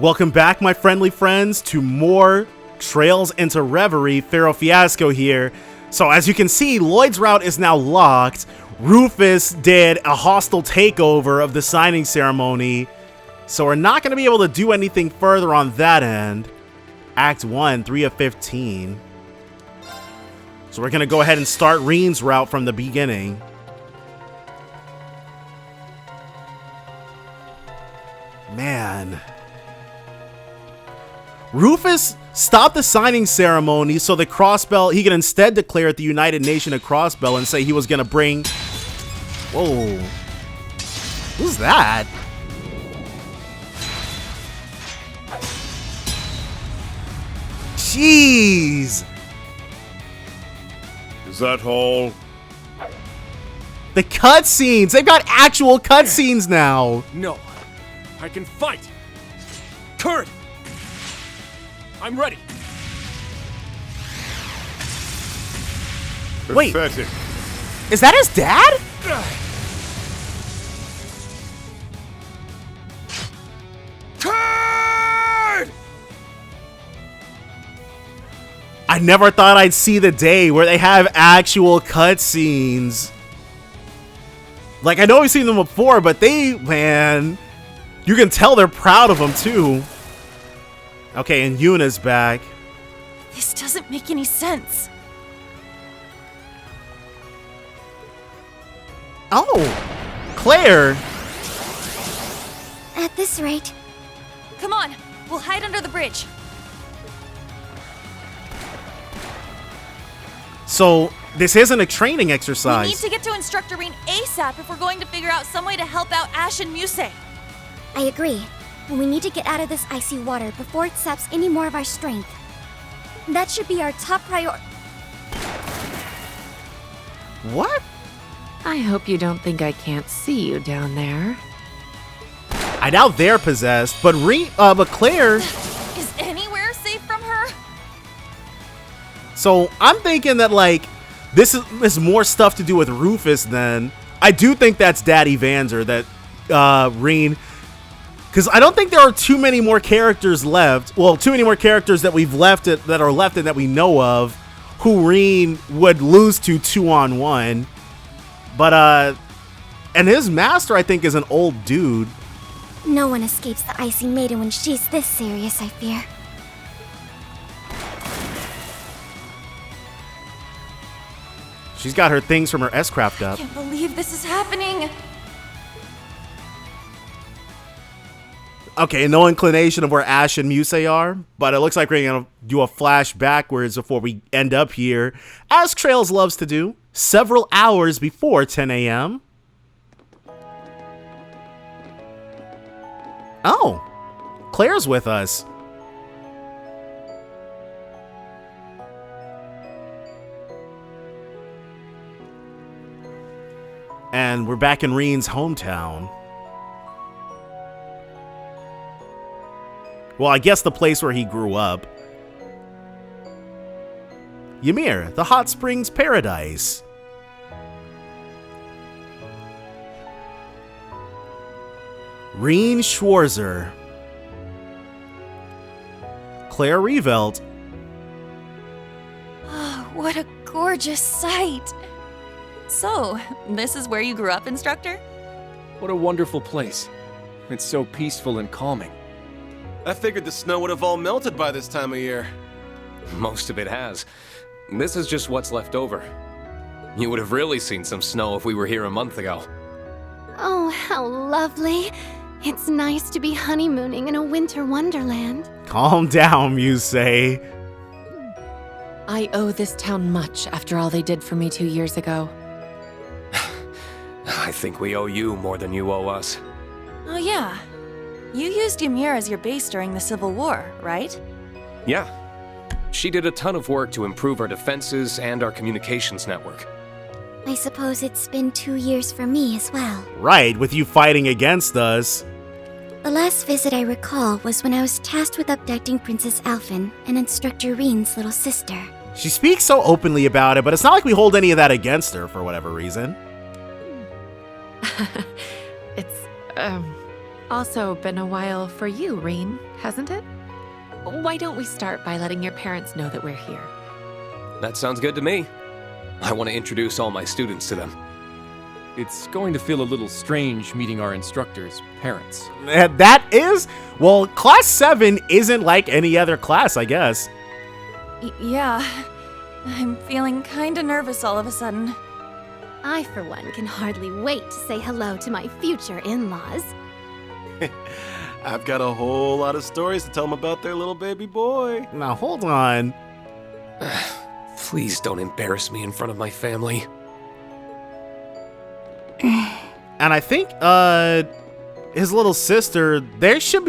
Welcome back, my friendly friends, to more Trails into Reverie. Pharaoh Fiasco here. So as you can see, Lloyd's route is now locked. Rufus did a hostile takeover of the signing ceremony, so we're not going to be able to do anything further on that end. Act 1, 3 of 15. So we're going to go ahead and start Rean's route from the beginning. Man. Rufus stopped the signing ceremony so the Crossbell, he could instead declare it the United Nation of Crossbell and say he was going to bring... Whoa. Who's that? Jeez. Is that all? The cutscenes. They've got actual cutscenes now. No. I can fight. Kurt! I'm ready. Wait. Pathetic. Is that his dad? Kurt! I never thought I'd see the day where they have actual cutscenes. Like, I know we've seen them before, but they, man, you can tell they're proud of them too. Okay, and Yuna's back. This doesn't make any sense. Oh, Claire. At this rate... Come on, we'll hide under the bridge. So, this isn't a training We exercise. need to get to Instructor Rean ASAP if we're going to figure out some way to help out Ash and Muse. I agree. We need to get out of this icy water before it saps any more of our strength. That should be our top priority. What? I hope you don't think I can't see you down there. I doubt they're possessed, but Claire... Is anywhere safe from her? So, I'm thinking that, like, this is more stuff to do with Rufus than... I do think that's Daddy Vanzer, that, Rean... Because I don't think there are too many more characters left. Well, too many more characters that we've left that are left and that we know of who Rean would lose to 2-on-1. But, and his master, I think, is an old dude. No one escapes the icy maiden when she's this serious, I fear. She's got her things from her S-Craft I up. can't believe this is happening. Okay, no inclination of where Ash and Muse are, but it looks like we're going to do a flash backwards before we end up here, as Trails loves to do, several hours before 10 a.m. Oh, Claire's with us. And we're back in Rean's hometown. Well, I guess the place where he grew up. Ymir, the hot springs paradise. Rean Schwarzer. Claire Revelt. Oh, what a gorgeous sight. So, this is where you grew up, Instructor? What a wonderful place. It's so peaceful and calming. I figured the snow would have all melted by this time of year. Most of it has. This is just what's left over. You would have really seen some snow if we were here a month ago. Oh, how lovely. It's nice to be honeymooning in a winter wonderland. Calm down, Muse. I owe this town much after all they did for me 2 years ago. I think we owe you more than you owe us. Oh yeah. You used Ymir as your base during the Civil War, right? Yeah. She did a ton of work to improve our defenses and our communications network. I suppose it's been 2 years for me as well. Right, with you fighting against us. The last visit I recall was when I was tasked with abducting Princess Alphen and Instructor Rean's little sister. She speaks so openly about it, but it's not like we hold any of that against her for whatever reason. It's, Also been a while for you, Rean, hasn't it? Why don't we start by letting your parents know that we're here? That sounds good to me. I want to introduce all my students to them. It's going to feel a little strange meeting our instructors' parents. That is, well, Class 7 isn't like any other class, I guess. Yeah. I'm feeling kinda nervous all of a sudden. I, for one, can hardly wait to say hello to my future in-laws. I've got a whole lot of stories to tell them about their little baby boy. Now, hold on. Please don't embarrass me in front of my family. And I think, his little sister, they should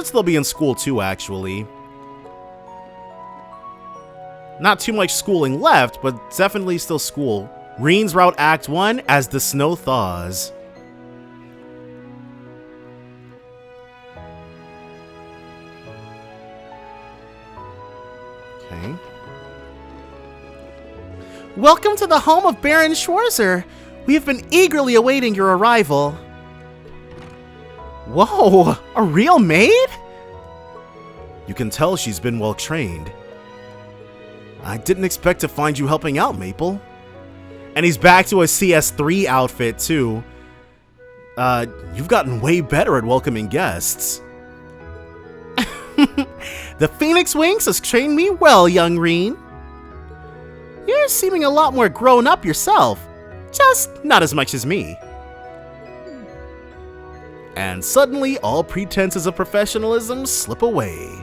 still be in school too, actually. Not too much schooling left, but definitely still school. Rean's Route Act 1 as the snow thaws. Okay. Welcome to the home of Baron Schwarzer. We have been eagerly awaiting your arrival. Whoa, a real maid? You can tell she's been well trained. I didn't expect to find you helping out, Maple. And he's back to a CS3 outfit, too. You've gotten way better at welcoming guests. The Phoenix Wings has trained me well, young Rean. You're seeming a lot more grown up yourself. Just not as much as me. And suddenly, all pretenses of professionalism slip away.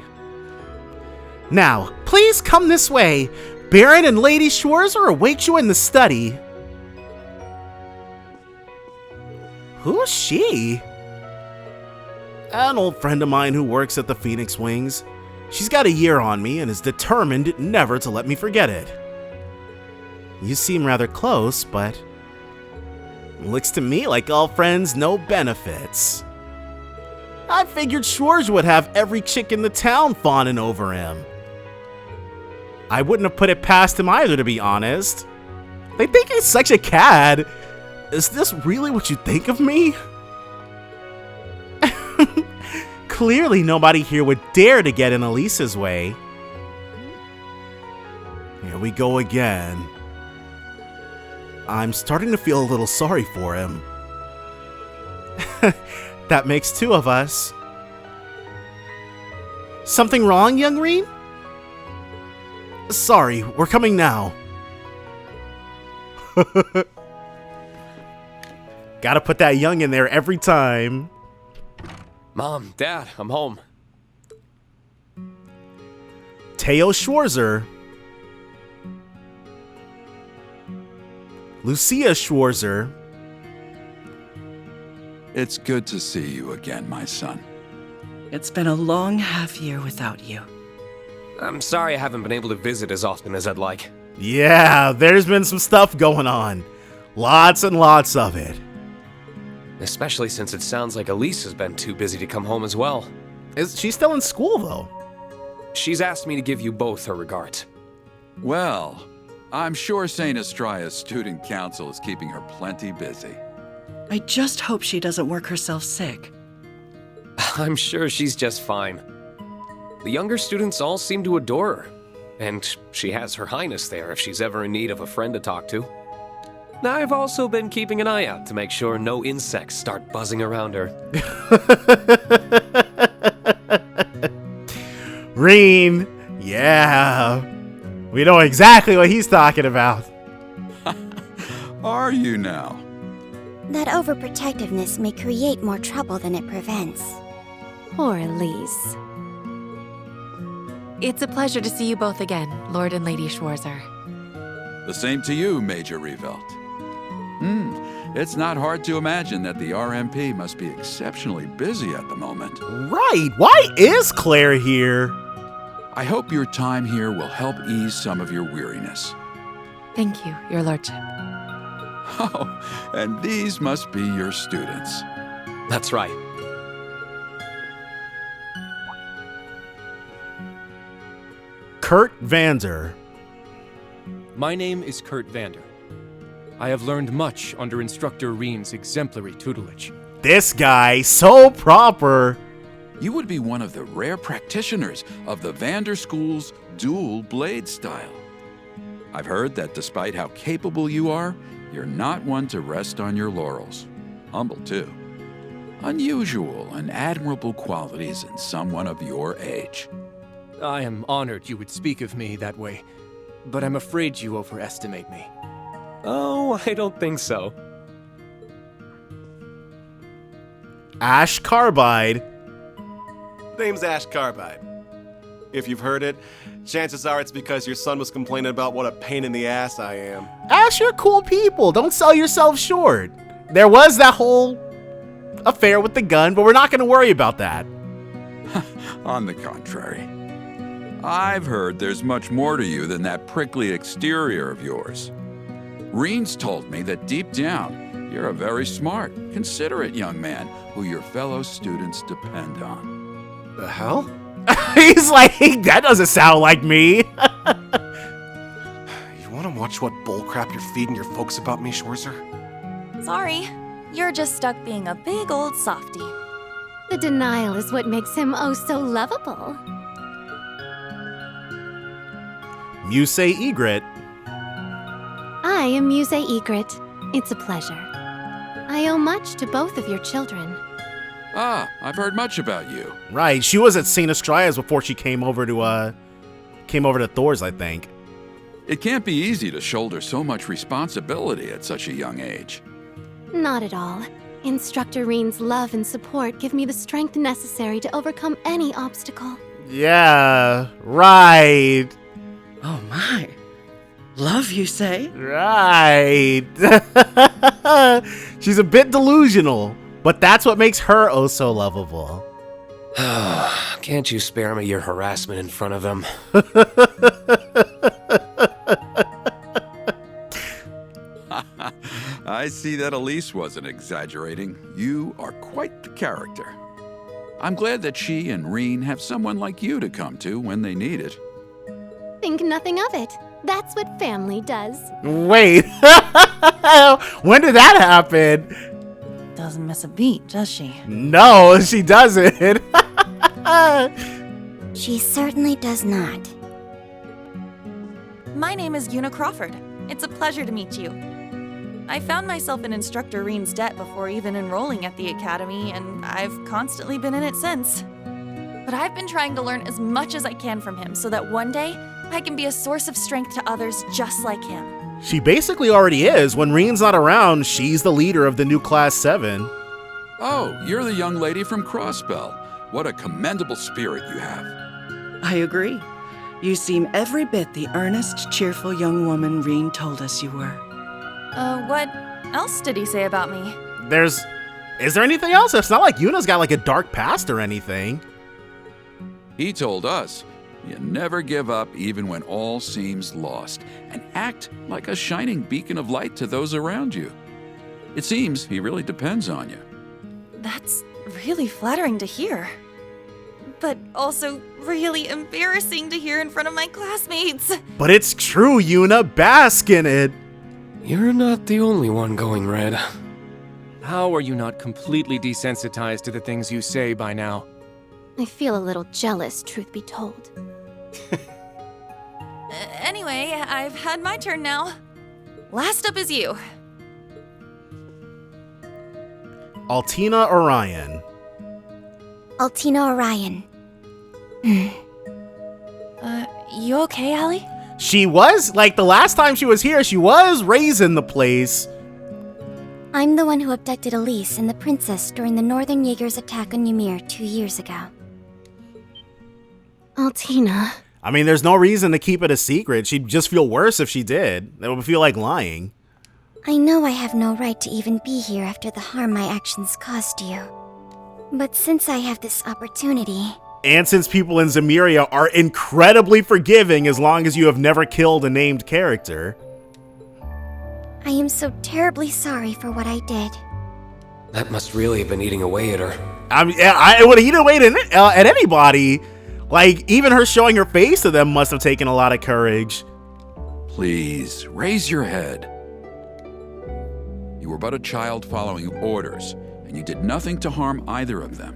Now, please come this way. Baron and Lady Schwarzer await you in the study. Who's she? An old friend of mine who works at the Phoenix Wings. She's got a year on me and is determined never to let me forget it. You seem rather close, but looks to me like all friends, no benefits. I figured Schwarzer would have every chick in the town fawning over him. I wouldn't have put it past him either, to be honest. They think he's such a cad. Is this really what you think of me? Clearly nobody here would dare to get in Elisa's way. Here we go again. I'm starting to feel a little sorry for him. That makes two of us. Something wrong, young Rean? Sorry, we're coming now. Gotta put that young in there every time. Mom, Dad, I'm home. Teo Schwarzer. Lucia Schwarzer. It's good to see you again, my son. It's been a long half year without you. I'm sorry I haven't been able to visit as often as I'd like. Yeah, there's been some stuff going on. Lots and lots of it. Especially since it sounds like Elisa's been too busy to come home as well. Is she still in school, though? She's asked me to give you both her regards. Well, I'm sure St. Estria's student council is keeping her plenty busy. I just hope she doesn't work herself sick. I'm sure she's just fine. The younger students all seem to adore her, and she has Her Highness there if she's ever in need of a friend to talk to. I've also been keeping an eye out to make sure no insects start buzzing around her. Rean, yeah. We know exactly what he's talking about. Are you now? That overprotectiveness may create more trouble than it prevents. Poor Elise. It's a pleasure to see you both again, Lord and Lady Schwarzer. The same to you, Major Revolt. It's not hard to imagine that the RMP must be exceptionally busy at the moment. Right, why is Claire here? I hope your time here will help ease some of your weariness. Thank you, Your Lordship. Oh, and these must be your students. That's right. Kurt Vander. My name is Kurt Vander. I have learned much under Instructor Rean's exemplary tutelage. This guy, so proper. You would be one of the rare practitioners of the Vander School's dual blade style. I've heard that despite how capable you are, you're not one to rest on your laurels. Humble, too. Unusual and admirable qualities in someone of your age. I am honored you would speak of me that way, but I'm afraid you overestimate me. Oh, I don't think so. Ash Carbide. Name's Ash Carbide. If you've heard it, chances are it's because your son was complaining about what a pain in the ass I am. Ash, you're cool people. Don't sell yourself short. There was that whole affair with the gun, but we're not going to worry about that. On the contrary, I've heard there's much more to you than that prickly exterior of yours. Rean's told me that deep down, you're a very smart, considerate young man who your fellow students depend on. The hell? He's like, that doesn't sound like me. You want to watch what bullcrap you're feeding your folks about me, Schwarzer? Sorry, you're just stuck being a big old softy. The denial is what makes him oh so lovable. Muse Egret. I am Muse Egret. It's a pleasure. I owe much to both of your children. Ah, I've heard much about you. Right, she was at St. Astrias before she came over to Thor's, I think. It can't be easy to shoulder so much responsibility at such a young age. Not at all. Instructor Rean's love and support give me the strength necessary to overcome any obstacle. Yeah, right. Oh my. Love, you say? Right. She's a bit delusional, but that's what makes her oh so lovable. Can't you spare me your harassment in front of them? I see that Elise wasn't exaggerating. You are quite the character. I'm glad that she and Rean have someone like you to come to when they need it. Think nothing of it. That's what family does. Wait. When did that happen? Doesn't miss a beat, does she? No, she doesn't. She certainly does not. My name is Una Crawford. It's a pleasure to meet you. I found myself in Instructor Rean's debt before even enrolling at the academy, and I've constantly been in it since. But I've been trying to learn as much as I can from him so that one day I can be a source of strength to others just like him. She basically already is. When Rean's not around, she's the leader of the new Class 7. Oh, you're the young lady from Crossbell. What a commendable spirit you have. I agree. You seem every bit the earnest, cheerful young woman Rean told us you were. What else did he say about me? Is there anything else? It's not like Yuna's got like a dark past or anything. He told us, you never give up even when all seems lost, and act like a shining beacon of light to those around you. It seems he really depends on you. That's really flattering to hear. But also really embarrassing to hear in front of my classmates. But it's true, Yuna. Bask in it. You're not the only one going red. How are you not completely desensitized to the things you say by now? I feel a little jealous, truth be told. Anyway, I've had my turn now. Last up is you. Altina Orion. Altina Orion. You okay, Allie? She was, like, the last time she was here, she was raising the place. I'm the one who abducted Elise and the princess during the Northern Jaegers' attack on Ymir 2 years ago. Altina. I mean, there's no reason to keep it a secret. She'd just feel worse if she did. It would feel like lying. I know I have no right to even be here after the harm my actions caused you. But since I have this opportunity... And since people in Zymeria are incredibly forgiving as long as you have never killed a named character. I am so terribly sorry for what I did. That must really have been eating away at her. I mean, it would have eaten away at anybody. Like, even her showing her face to them must have taken a lot of courage. Please, raise your head. You were but a child following orders, and you did nothing to harm either of them.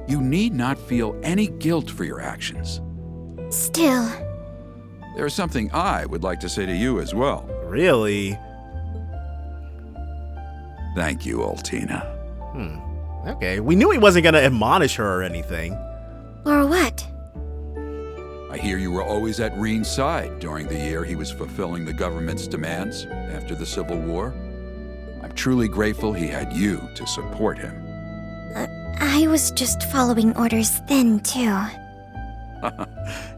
You need not feel any guilt for your actions. Still, There's something I would like to say to you as well. Really? Thank you, Altina. Okay, we knew he wasn't gonna admonish her or anything. or what? I hear you were always at Rean's side during the year he was fulfilling the government's demands after the Civil War. I'm truly grateful he had you to support him. I was just following orders then, too.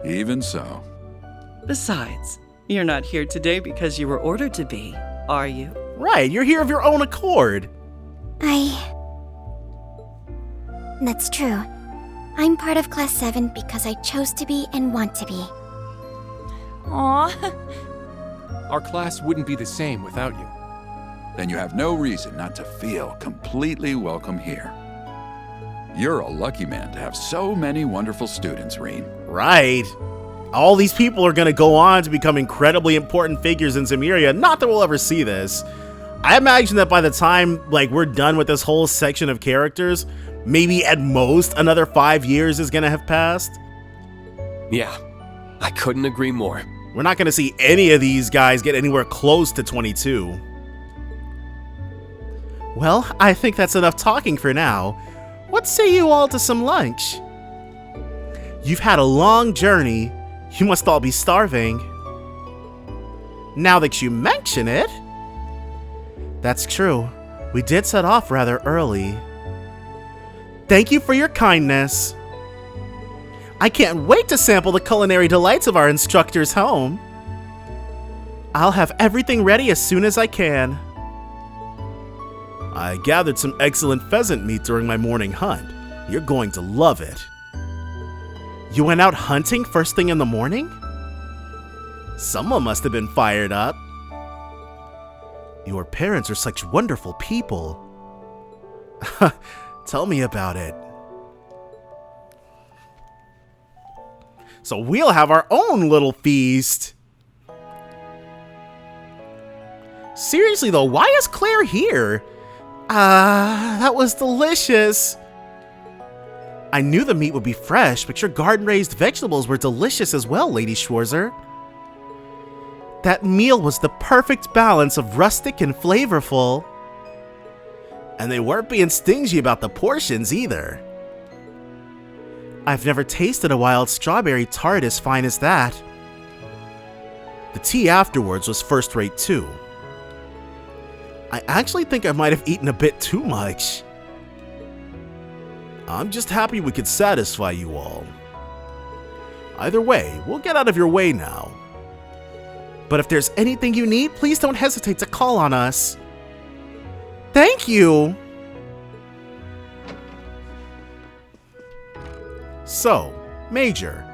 Even so. Besides, you're not here today because you were ordered to be, are you? Right, you're here of your own accord. That's true. I'm part of Class 7 because I chose to be and want to be. Aw. Our class wouldn't be the same without you. Then you have no reason not to feel completely welcome here. You're a lucky man to have so many wonderful students, Rean. Right. All these people are gonna go on to become incredibly important figures in Ymir. Not that we'll ever see this. I imagine that by the time we're done with this whole section of characters, maybe at most another 5 years is gonna have passed. Yeah, I couldn't agree more. We're not gonna see any of these guys get anywhere close to 22. Well, I think that's enough talking for now. What say you all to some lunch? You've had a long journey. You must all be starving. Now that you mention it, that's true. We did set off rather early. Thank you for your kindness. I can't wait to sample the culinary delights of our instructor's home. I'll have everything ready as soon as I can. I gathered some excellent pheasant meat during my morning hunt. You're going to love it. You went out hunting first thing in the morning? Someone must have been fired up. Your parents are such wonderful people. Tell me about it. So we'll have our own little feast. Seriously though, why is Claire here? That was delicious. I knew the meat would be fresh, but your garden-raised vegetables were delicious as well, Lady Schwarzer. That meal was the perfect balance of rustic and flavorful. And they weren't being stingy about the portions either. I've never tasted a wild strawberry tart as fine as that. The tea afterwards was first-rate too. I actually think I might have eaten a bit too much. I'm just happy we could satisfy you all. Either way, we'll get out of your way now. But if there's anything you need, please don't hesitate to call on us. Thank you! So, Major.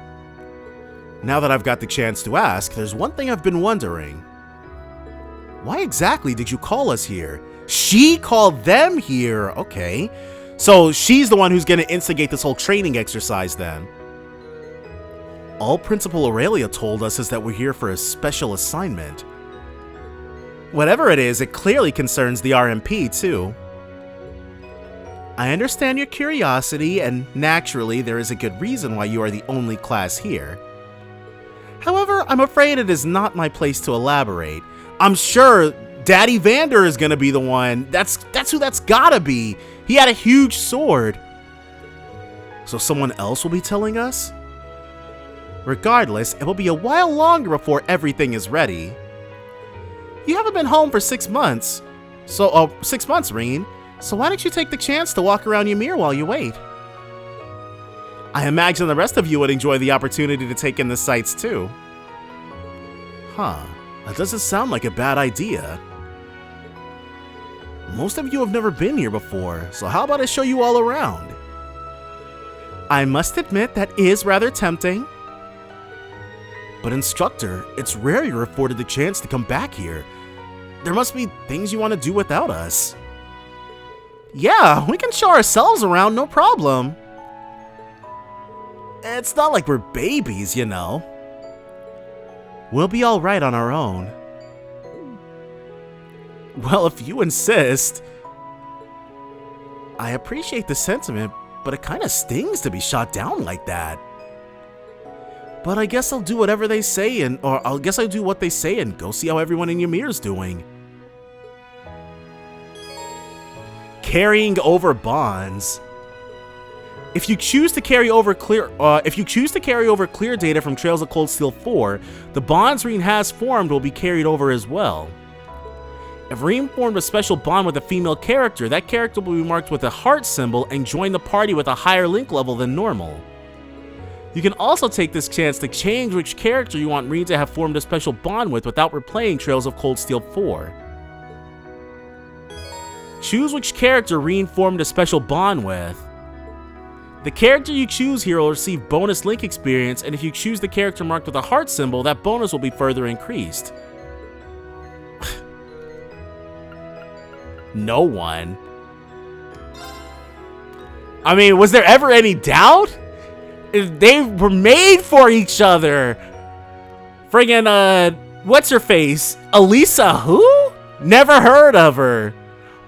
Now that I've got the chance to ask, there's one thing I've been wondering. Why exactly did you call us here? She called them here, okay. So she's the one who's gonna instigate this whole training exercise then. All Principal Aurelia told us is that we're here for a special assignment. Whatever it is, it clearly concerns the RMP too. I understand your curiosity, and naturally there is a good reason why you are the only class here. However, I'm afraid it is not my place to elaborate. I'm sure Daddy Vander is gonna be the one. That's who that's gotta be. He had a huge sword. So someone else will be telling us? Regardless, it will be a while longer before everything is ready. You haven't been home for 6 months. 6 months, Rean. So why don't you take the chance to walk around Ymir while you wait? I imagine the rest of you would enjoy the opportunity to take in the sights too. Huh, that doesn't sound like a bad idea. Most of you have never been here before, so how about I show you all around? I must admit that is rather tempting. But instructor, it's rare you're afforded the chance to come back here. There must be things you want to do without us. Yeah, we can show ourselves around, no problem. It's not like we're babies, you know. We'll be alright on our own. Well, if you insist. I appreciate the sentiment, but it kinda stings to be shot down like that. But I guess I'll do whatever they say or I guess I'll do what they say and go see how everyone in Ymir's doing. Carrying over bonds. If you choose to carry over clear data from Trails of Cold Steel 4, the bonds Rean has formed will be carried over as well. If Rean formed a special bond with a female character, that character will be marked with a heart symbol and join the party with a higher link level than normal. You can also take this chance to change which character you want Rean to have formed a special bond with without replaying Trails of Cold Steel 4. Choose which character Rean formed a special bond with. The character you choose here will receive bonus link experience, and if you choose the character marked with a heart symbol, that bonus will be further increased. No one. I mean, was there ever any doubt? They were made for each other. Friggin', what's her face? Elisa who? Never heard of her.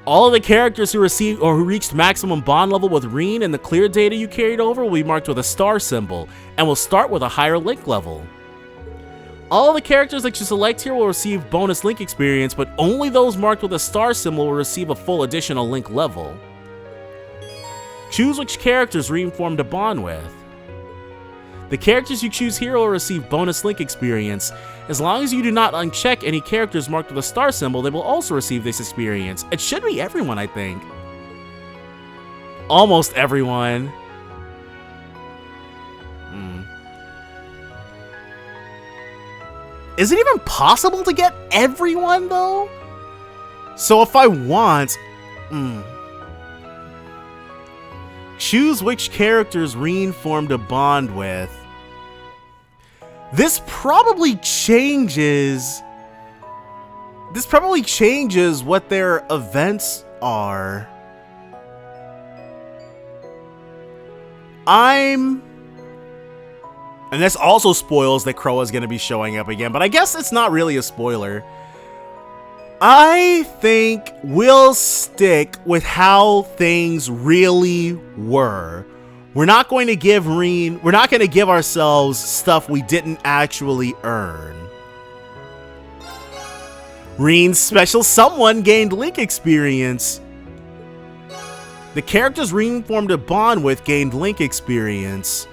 All of the characters who received or who reached maximum bond level with Rean and the clear data you carried over will be marked with a star symbol and will start with a higher link level. All of the characters that you select here will receive bonus link experience, but only those marked with a star symbol will receive a full additional link level. Choose which characters Rean formed a bond with. The characters you choose here will receive bonus link experience. As long as you do not uncheck any characters marked with a star symbol, they will also receive this experience. It should be everyone, I think. Almost everyone. Is it even possible to get everyone, though? So if I want... Choose which characters Rean formed a bond with. This probably changes what their events are. And this also spoils that Croa's gonna be showing up again, but I guess it's not really a spoiler. I think we'll stick with how things really were. We're not going to give ourselves stuff we didn't actually earn. Rean's special someone gained link experience. The characters Rean formed a bond with gained link experience.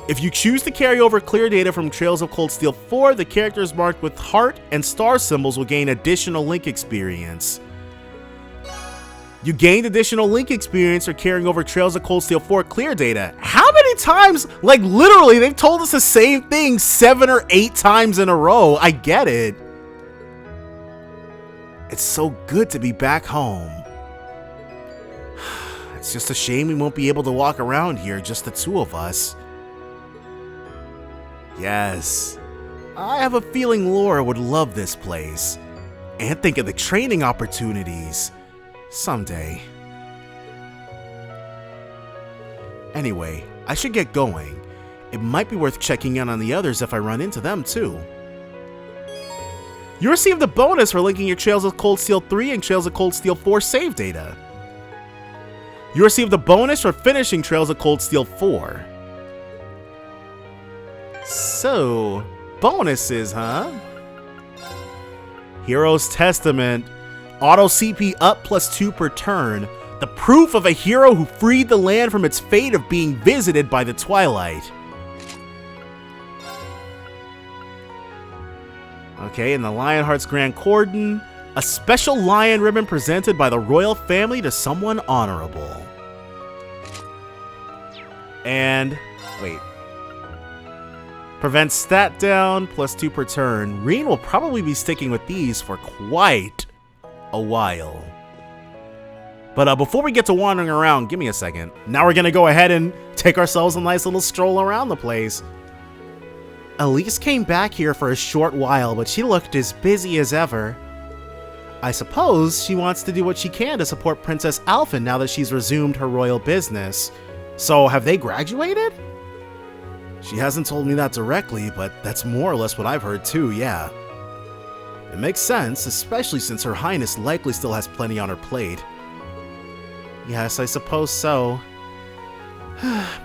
If you choose to carry over clear data from Trails of Cold Steel 4, the characters marked with heart and star symbols will gain additional link experience. You gained additional link experience for carrying over Trails of Cold Steel 4 clear data. How many times? Like, literally, they've told us the same thing 7 or 8 times in a row. I get it. It's so good to be back home. It's just a shame we won't be able to walk around here, just the two of us. Yes, I have a feeling Laura would love this place. And think of the training opportunities. Someday. Anyway, I should get going. It might be worth checking in on the others if I run into them too. You received a bonus for linking your Trails of Cold Steel 3 and Trails of Cold Steel 4 save data. You received a bonus for finishing Trails of Cold Steel 4. So, bonuses, huh? Hero's Testament. Auto CP up +2 per turn. The proof of a hero who freed the land from its fate of being visited by the Twilight. Okay, and the Lionheart's Grand Cordon. A special lion ribbon presented by the royal family to someone honorable. And, wait. Prevents stat down, +2 per turn. Rean will probably be sticking with these for quite a while. But before we get to wandering around, give me a second. Now we're gonna go ahead and take ourselves a nice little stroll around the place. Elise came back here for a short while, but she looked as busy as ever. I suppose she wants to do what she can to support Princess Alphen now that she's resumed her royal business. So, have they graduated? She hasn't told me that directly, but that's more or less what I've heard too, yeah. It makes sense, especially since Her Highness likely still has plenty on her plate. Yes, I suppose so.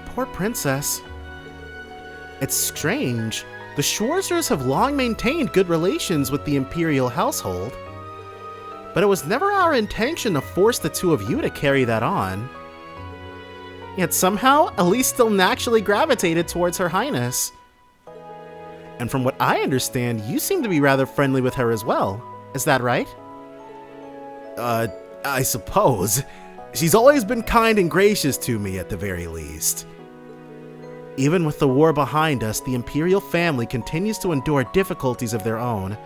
Poor princess. It's strange. The Schwarzers have long maintained good relations with the Imperial household, but it was never our intention to force the two of you to carry that on. Yet somehow, Elise still naturally gravitated towards Her Highness. And from what I understand, you seem to be rather friendly with her as well. Is that right? I suppose. She's always been kind and gracious to me at the very least. Even with the war behind us, the Imperial family continues to endure difficulties of their own.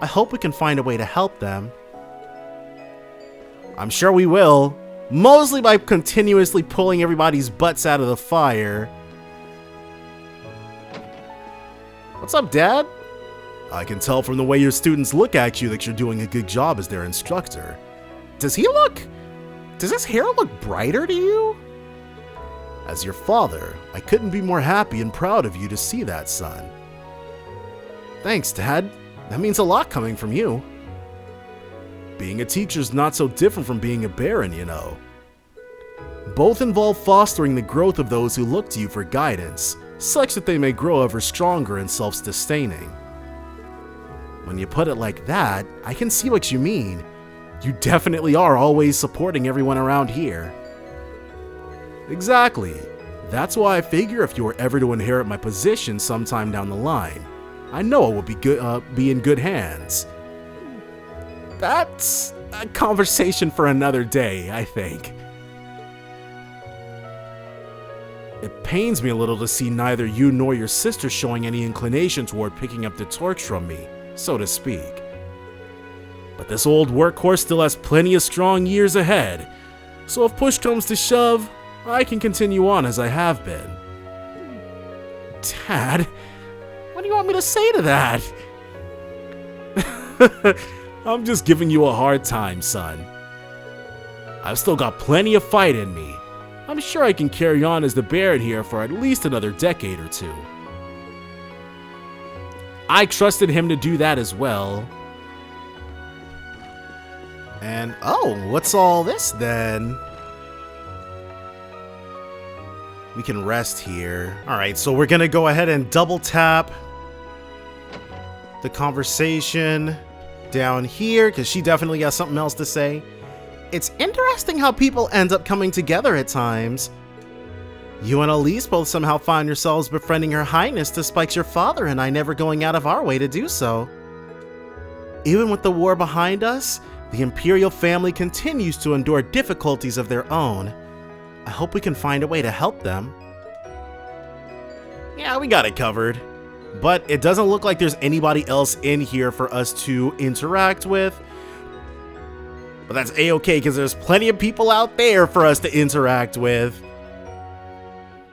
I hope we can find a way to help them. I'm sure we will. Mostly by continuously pulling everybody's butts out of the fire. What's up, Dad? I can tell from the way your students look at you that you're doing a good job as their instructor. Does his hair look brighter to you? As your father, I couldn't be more happy and proud of you to see that, son. Thanks, Dad. That means a lot coming from you. Being a teacher's not so different from being a baron, you know. Both involve fostering the growth of those who look to you for guidance, such that they may grow ever stronger and self-sustaining. When you put it like that, I can see what you mean. You definitely are always supporting everyone around here. Exactly. That's why I figure if you were ever to inherit my position sometime down the line, I know it will be in good hands. That's a conversation for another day, I think. It pains me a little to see neither you nor your sister showing any inclination toward picking up the torch from me, so to speak. But this old workhorse still has plenty of strong years ahead, so if push comes to shove, I can continue on as I have been. Dad, what do you want me to say to that? I'm just giving you a hard time, son. I've still got plenty of fight in me. I'm sure I can carry on as the Baron here for at least another decade or two. I trusted him to do that as well. And, oh, what's all this then? We can rest here. Alright, so we're gonna go ahead and double tap the conversation down here, because she definitely has something else to say. It's interesting how people end up coming together at times. You and Elise both somehow find yourselves befriending Her Highness despite your father and I never going out of our way to do so. Even with the war behind us, the Imperial family continues to endure difficulties of their own. I hope we can find a way to help them. Yeah, we got it covered. But it doesn't look like there's anybody else in here for us to interact with. But that's a-okay, because there's plenty of people out there for us to interact with.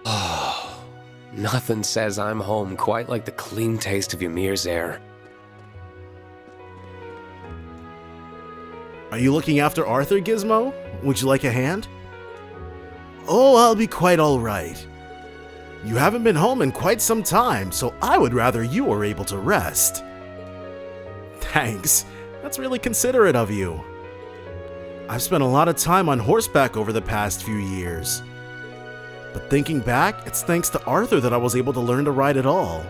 Oh, nothing says I'm home quite like the clean taste of Ymir's air. Are you looking after Arthur, Gizmo? Would you like a hand? Oh, I'll be quite alright. You haven't been home in quite some time, so I would rather you were able to rest. Thanks. That's really considerate of you. I've spent a lot of time on horseback over the past few years. But thinking back, it's thanks to Arthur that I was able to learn to ride at all.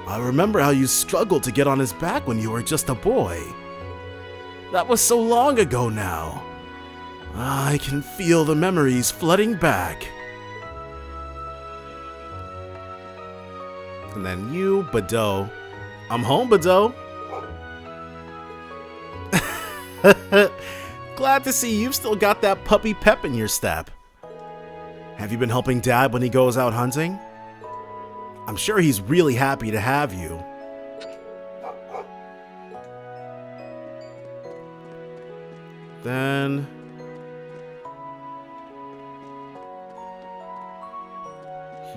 I remember how you struggled to get on his back when you were just a boy. That was so long ago now. I can feel the memories flooding back. And then you, Badeau. I'm home, Badeau. Glad to see you've still got that puppy pep in your step. Have you been helping Dad when he goes out hunting? I'm sure he's really happy to have you. Then...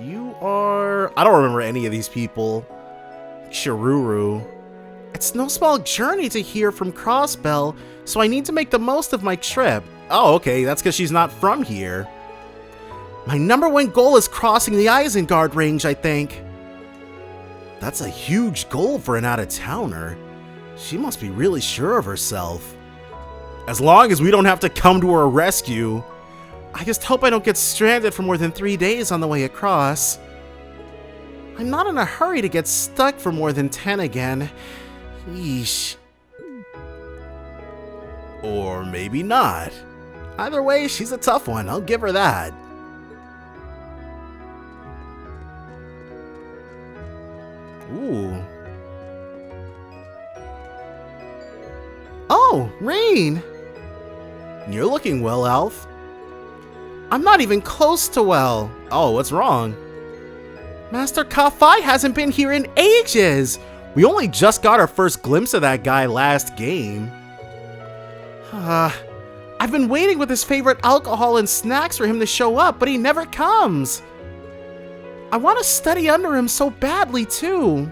you are... I don't remember any of these people. Chiruru. It's no small journey to hear from Crossbell, so I need to make the most of my trip. Oh, okay, that's because she's not from here. My #1 goal is crossing the Isengard range, I think. That's a huge goal for an out-of-towner. She must be really sure of herself. As long as we don't have to come to her rescue. I just hope I don't get stranded for more than 3 days on the way across. I'm not in a hurry to get stuck for more than 10 again. Yeesh. Or maybe not. Either way, she's a tough one. I'll give her that. Ooh. Oh, Rean! You're looking well, Elf. I'm not even close to well. Oh, what's wrong? Master Ka-Fi hasn't been here in ages! We only just got our first glimpse of that guy last game. I've been waiting with his favorite alcohol and snacks for him to show up, but he never comes. I want to study under him so badly, too.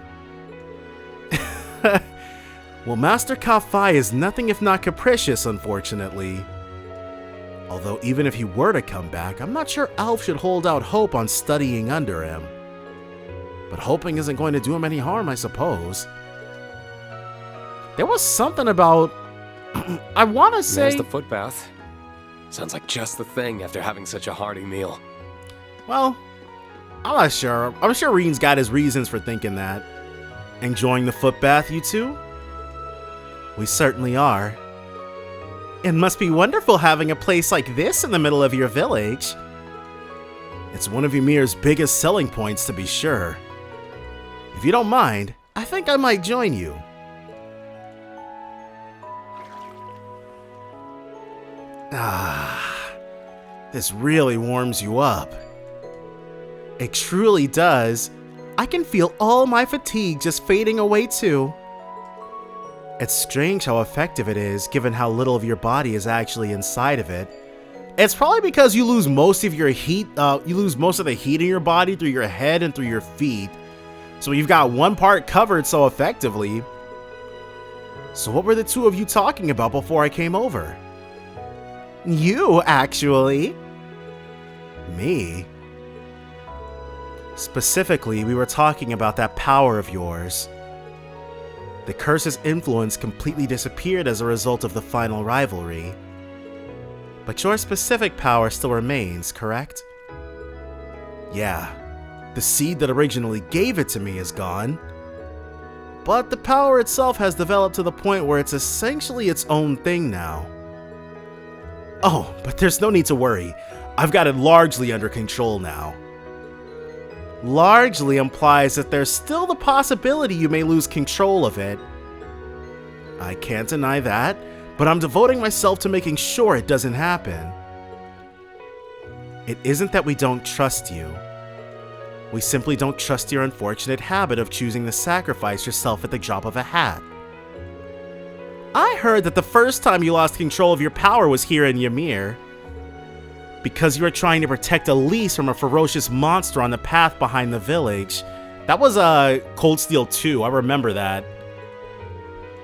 Well, Master Ka-Fi is nothing if not capricious, unfortunately. Although even if he were to come back, I'm not sure Alf should hold out hope on studying under him. But hoping isn't going to do him any harm, I suppose. There was something about... I want to say... There's the foot bath. Sounds like just the thing after having such a hearty meal. Well, I'm not sure. I'm sure Rean's got his reasons for thinking that. Enjoying the foot bath, you two? We certainly are. It must be wonderful having a place like this in the middle of your village. It's one of Ymir's biggest selling points, to be sure. If you don't mind, I think I might join you. Ah, this really warms you up. It truly does. I can feel all my fatigue just fading away too. It's strange how effective it is, given how little of your body is actually inside of it. It's probably because you lose most of your heat, you lose most of the heat in your body through your head and through your feet. So you've got one part covered so effectively. So what were the two of you talking about before I came over? You, actually. Me? Specifically, we were talking about that power of yours. The curse's influence completely disappeared as a result of the final rivalry. But your specific power still remains, correct? Yeah, the seed that originally gave it to me is gone. But the power itself has developed to the point where it's essentially its own thing now. Oh, but there's no need to worry. I've got it largely under control now. Largely implies that there's still the possibility you may lose control of it. I can't deny that, but I'm devoting myself to making sure it doesn't happen. It isn't that we don't trust you. We simply don't trust your unfortunate habit of choosing to sacrifice yourself at the drop of a hat. I heard that the first time you lost control of your power was here in Ymir. Because you were trying to protect Elise from a ferocious monster on the path behind the village. That was Cold Steel 2, I remember that.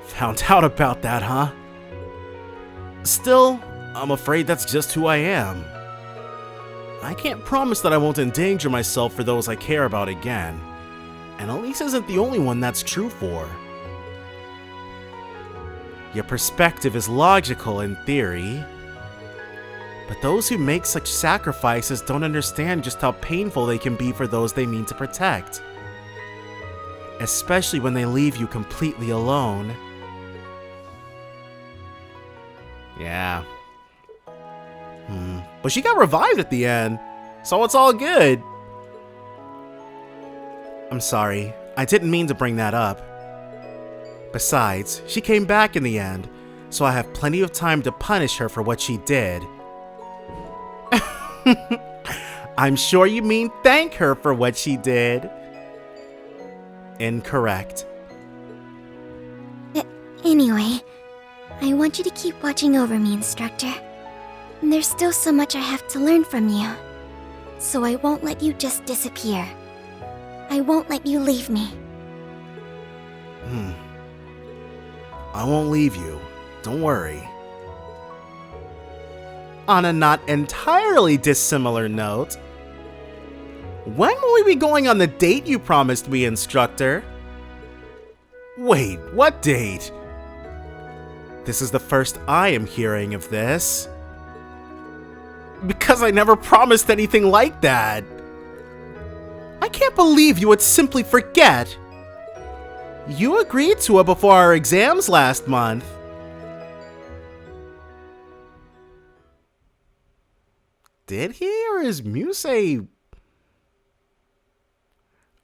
Found out about that, huh? Still, I'm afraid that's just who I am. I can't promise that I won't endanger myself for those I care about again. And Elise isn't the only one that's true for. Your perspective is logical in theory. But those who make such sacrifices don't understand just how painful they can be for those they mean to protect. Especially when they leave you completely alone. Yeah. But she got revived at the end, so it's all good. I'm sorry, I didn't mean to bring that up. Besides, she came back in the end, so I have plenty of time to punish her for what she did. I'm sure you mean thank her for what she did. Incorrect. Anyway, I want you to keep watching over me, Instructor. There's still so much I have to learn from you. So I won't let you just disappear. I won't let you leave me. I won't leave you. Don't worry. On a not entirely dissimilar note, when will we be going on the date you promised me, Instructor? Wait, what date? This is the first I am hearing of this. Because I never promised anything like that. I can't believe you would simply forget. You agreed to it before our exams last month. Did he, or is Muse... I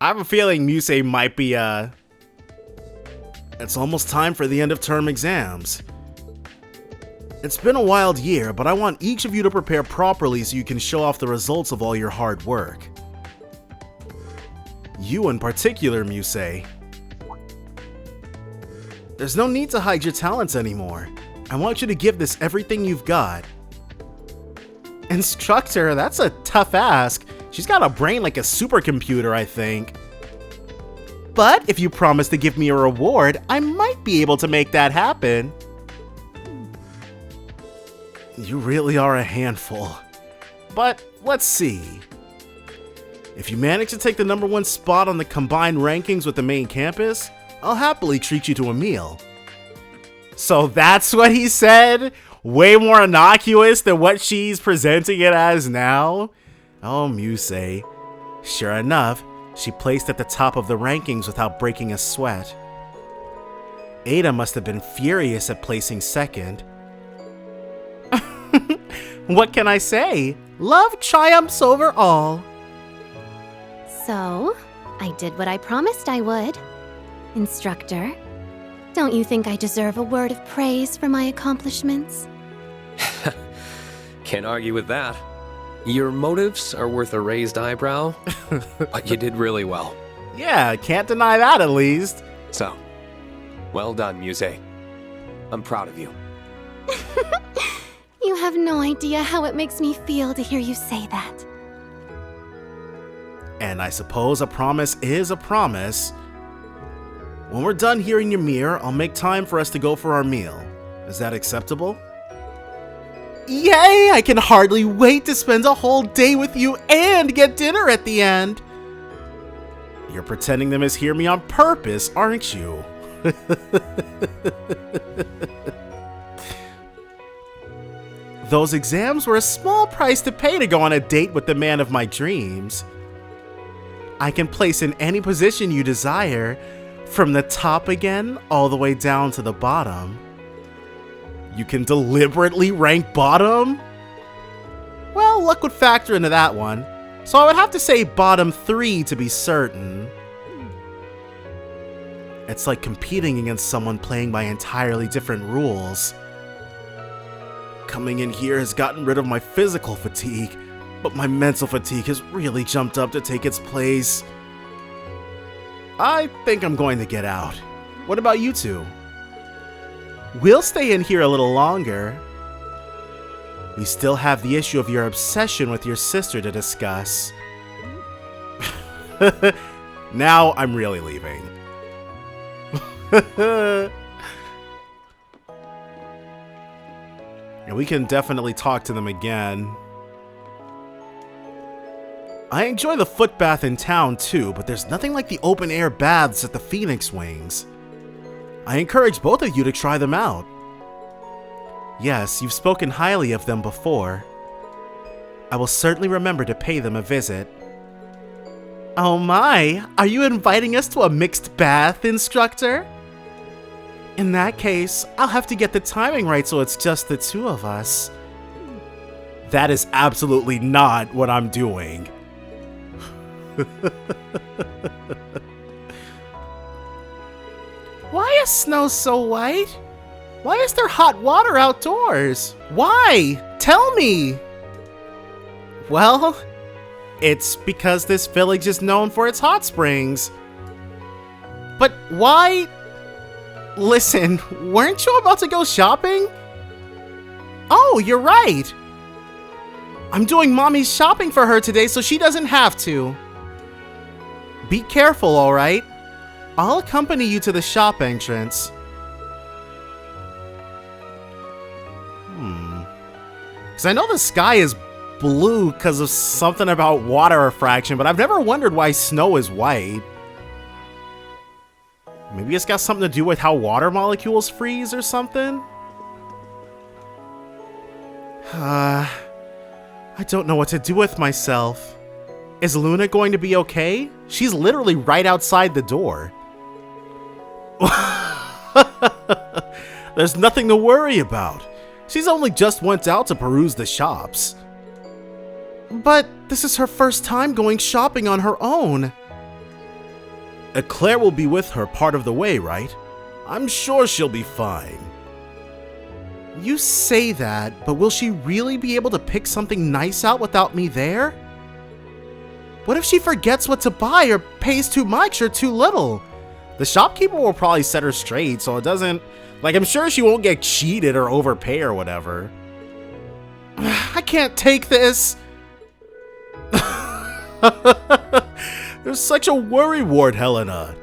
have a feeling Muse might be, It's almost time for the end of term exams. It's been a wild year, but I want each of you to prepare properly so you can show off the results of all your hard work. You in particular, Muse. There's no need to hide your talents anymore. I want you to give this everything you've got. Instructor, that's a tough ask. She's got a brain like a supercomputer, I think. But if you promise to give me a reward, I might be able to make that happen. You really are a handful. But let's see. If you manage to take the #1 spot on the combined rankings with the main campus, I'll happily treat you to a meal. So that's what he said? Way more innocuous than what she's presenting it as now? Oh, Muse. Sure enough, she placed at the top of the rankings without breaking a sweat. Ada must have been furious at placing second. What can I say? Love triumphs over all. So, I did what I promised I would. Instructor, don't you think I deserve a word of praise for my accomplishments? Can't argue with that. Your motives are worth a raised eyebrow, but you did really well. Yeah, can't deny that at least. So, well done, Muse. I'm proud of you. You have no idea how it makes me feel to hear you say that. And I suppose a promise is a promise. When we're done here in Ymir, I'll make time for us to go for our meal. Is that acceptable? Yay! I can hardly wait to spend a whole day with you and get dinner at the end. You're pretending to mishear me on purpose, aren't you? Those exams were a small price to pay to go on a date with the man of my dreams. I can place in any position you desire, from the top again all the way down to the bottom. You can deliberately rank bottom? Well, luck would factor into that one, so I would have to say bottom 3 to be certain. It's like competing against someone playing by entirely different rules. Coming in here has gotten rid of my physical fatigue, but my mental fatigue has really jumped up to take its place. I think I'm going to get out. What about you two? We'll stay in here a little longer. We still have the issue of your obsession with your sister to discuss. Now I'm really leaving. And we can definitely talk to them again. I enjoy the foot bath in town too, but there's nothing like the open air baths at the Phoenix Wings. I encourage both of you to try them out. Yes, you've spoken highly of them before. I will certainly remember to pay them a visit. Oh my, are you inviting us to a mixed bath, instructor? In that case, I'll have to get the timing right so it's just the two of us. That is absolutely not what I'm doing. Why is snow so white? Why is there hot water outdoors? Why? Tell me! Well, it's because this village is known for its hot springs. But why? Listen, weren't you about to go shopping? Oh, you're right. I'm doing Mommy's shopping for her today so she doesn't have to. Be careful, alright? I'll accompany you to the shop entrance. Because I know the sky is blue because of something about water refraction, but I've never wondered why snow is white. Maybe it's got something to do with how water molecules freeze or something? I don't know what to do with myself. Is Luna going to be okay? She's literally right outside the door. There's nothing to worry about. She's only just went out to peruse the shops. But this is her first time going shopping on her own. Claire will be with her part of the way, right? I'm sure she'll be fine. You say that, but will she really be able to pick something nice out without me there? What if she forgets what to buy or pays too much or too little? The shopkeeper will probably set her straight so it doesn't... Like, I'm sure she won't get cheated or overpay or whatever. I can't take this. You're such a worrywart, Helena.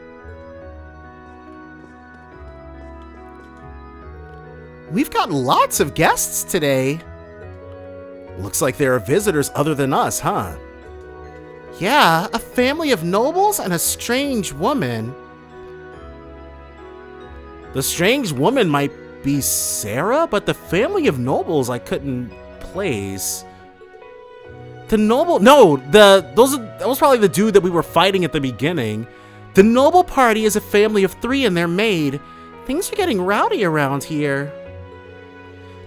We've got lots of guests today. Looks like there are visitors other than us, huh? Yeah, a family of nobles and a strange woman. The strange woman might be Sarah, but the family of nobles I couldn't place. The noble... No, that was probably the dude that we were fighting at the beginning. The noble party is a family of 3 and their maid. Things are getting rowdy around here.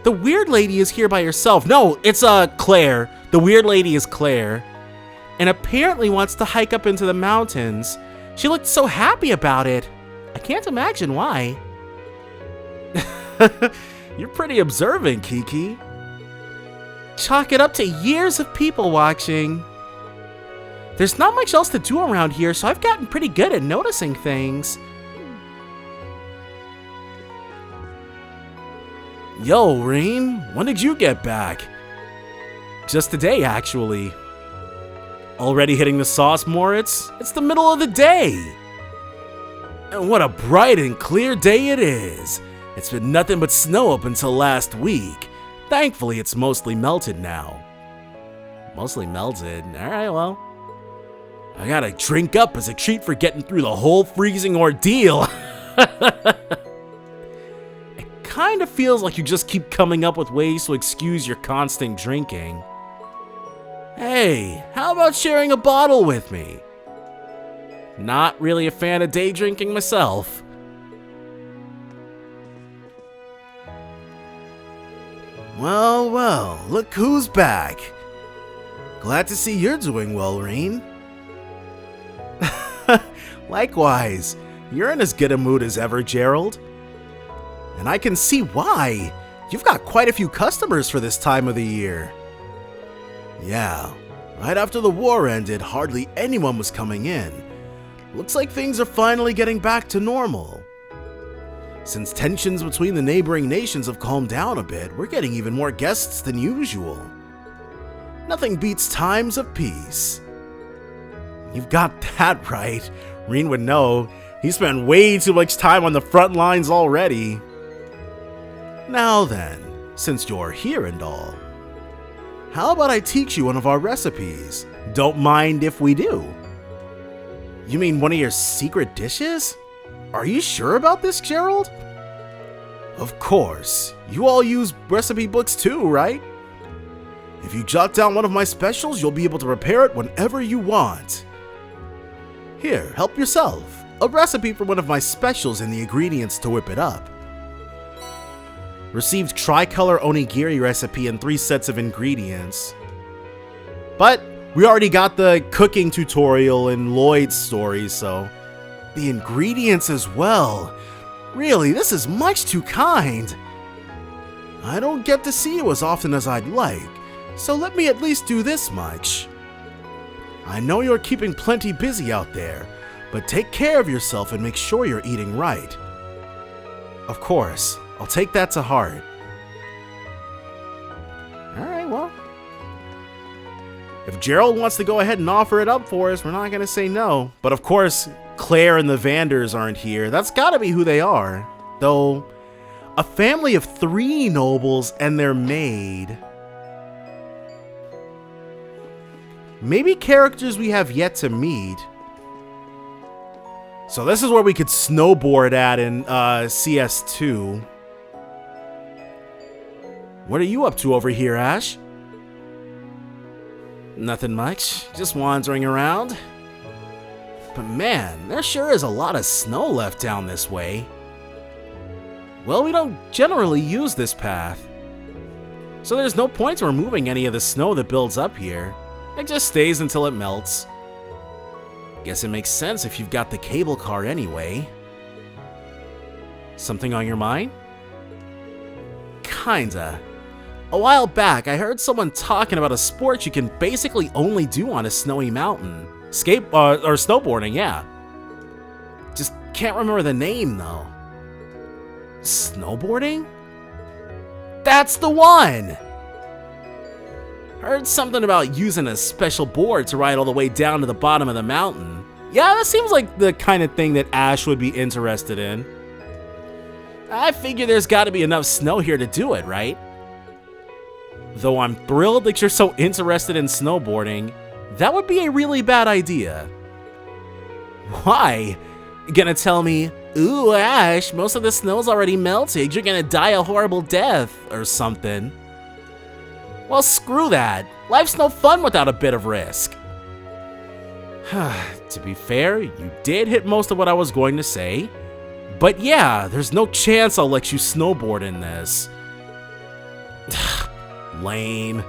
The weird lady is here by herself. No, it's Claire. The weird lady is Claire. And apparently wants to hike up into the mountains. She looked so happy about it. I can't imagine why. You're pretty observant, Kiki. Chalk it up to years of people watching. There's not much else to do around here, so I've gotten pretty good at noticing things. Yo, Rean, when did you get back? Just today, actually. Already hitting the sauce, Moritz? It's the middle of the day. And what a bright and clear day it is. It's been nothing but snow up until last week. Thankfully, it's mostly melted now. Mostly melted? Alright, well. I gotta drink up as a treat for getting through the whole freezing ordeal. It kind of feels like you just keep coming up with ways to excuse your constant drinking. Hey, how about sharing a bottle with me? Not really a fan of day drinking myself. Well, well, look who's back. Glad to see you're doing well, Rean. Likewise, you're in as good a mood as ever, Gerald. And I can see why. You've got quite a few customers for this time of the year. Yeah, right after the war ended, hardly anyone was coming in. Looks like things are finally getting back to normal. Since tensions between the neighboring nations have calmed down a bit, we're getting even more guests than usual. Nothing beats times of peace. You've got that right. Rean would know. He spent way too much time on the front lines already. Now then, since you're here and all, how about I teach you one of our recipes? Don't mind if we do. You mean one of your secret dishes? Are you sure about this, Gerald? Of course. You all use recipe books too, right? If you jot down one of my specials, you'll be able to prepare it whenever you want. Here, help yourself. A recipe for one of my specials and the ingredients to whip it up. Received tricolor onigiri recipe and 3 sets of ingredients. But we already got the cooking tutorial in Lloyd's story, so... The ingredients as well. Really, this is much too kind. I don't get to see you as often as I'd like, so let me at least do this much. I know you're keeping plenty busy out there, but take care of yourself and make sure you're eating right. Of course, I'll take that to heart. Alright, well. If Gerald wants to go ahead and offer it up for us, we're not going to say no. But of course, Claire and the Vanders aren't here. That's gotta be who they are. Though, a family of 3 nobles and their maid. Maybe characters we have yet to meet. So this is where we could snowboard at in CS2. What are you up to over here, Ash? Nothing much, just wandering around. But man, there sure is a lot of snow left down this way. Well, we don't generally use this path, so there's no point in removing any of the snow that builds up here. It just stays until it melts. Guess it makes sense if you've got the cable car anyway. Something on your mind? Kinda. A while back, I heard someone talking about a sport you can basically only do on a snowy mountain. Or snowboarding, yeah. Just can't remember the name, though. Snowboarding? That's the one! Heard something about using a special board to ride all the way down to the bottom of the mountain. Yeah, that seems like the kind of thing that Ash would be interested in. I figure there's gotta be enough snow here to do it, right? Though I'm thrilled that you're so interested in snowboarding, that would be a really bad idea. Why? Gonna tell me, ooh, Ash, most of the snow's already melted, you're gonna die a horrible death, or something. Well, screw that. Life's no fun without a bit of risk. To be fair, you did hit most of what I was going to say. But yeah, there's no chance I'll let you snowboard in this. Lame.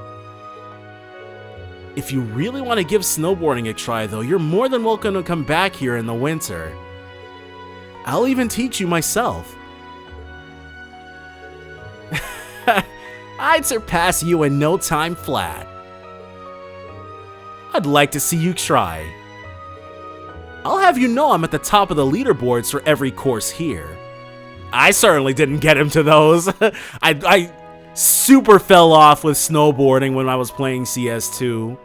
If you really want to give snowboarding a try, though, you're more than welcome to come back here in the winter. I'll even teach you myself. I'd surpass you in no time flat. I'd like to see you try. I'll have you know I'm at the top of the leaderboards for every course here. I certainly didn't get him to those. I super fell off with snowboarding when I was playing CS2.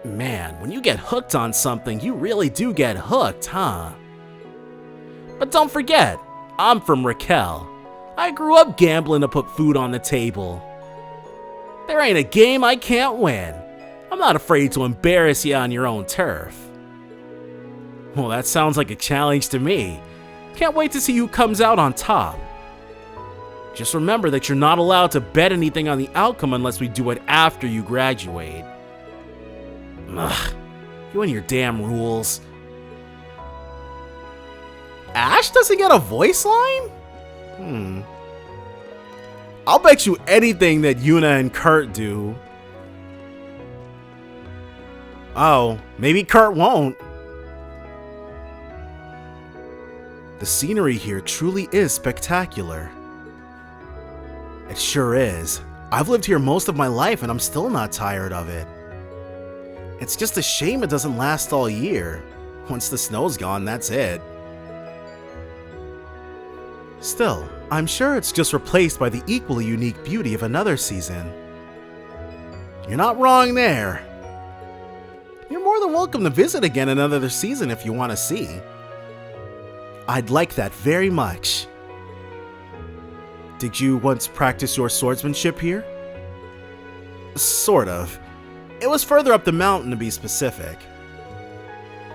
Man, when you get hooked on something, you really do get hooked, huh? But don't forget, I'm from Raquel. I grew up gambling to put food on the table. There ain't a game I can't win. I'm not afraid to embarrass you on your own turf. Well, that sounds like a challenge to me. Can't wait to see who comes out on top. Just remember that you're not allowed to bet anything on the outcome unless we do it after you graduate. Ugh, you and your damn rules. Ash doesn't get a voice line? I'll bet you anything that Yuna and Kurt do. Oh, maybe Kurt won't. The scenery here truly is spectacular. It sure is. I've lived here most of my life and I'm still not tired of it. It's just a shame it doesn't last all year. Once the snow's gone, that's it. Still, I'm sure it's just replaced by the equally unique beauty of another season. You're not wrong there. You're more than welcome to visit again another season if you want to see. I'd like that very much. Did you once practice your swordsmanship here? Sort of. It was further up the mountain to be specific.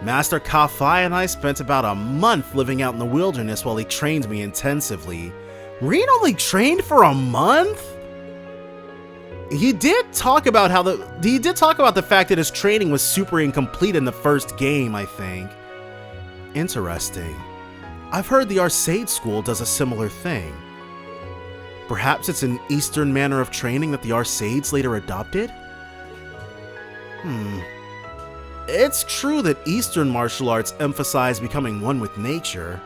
Master Ka-Fi and I spent about a month living out in the wilderness while he trained me intensively. Rean only trained for a month? He did talk about the fact that his training was super incomplete in the first game, I think. Interesting. I've heard the Arcade School does a similar thing. Perhaps it's an Eastern manner of training that the Arcades later adopted? It's true that Eastern martial arts emphasize becoming one with nature.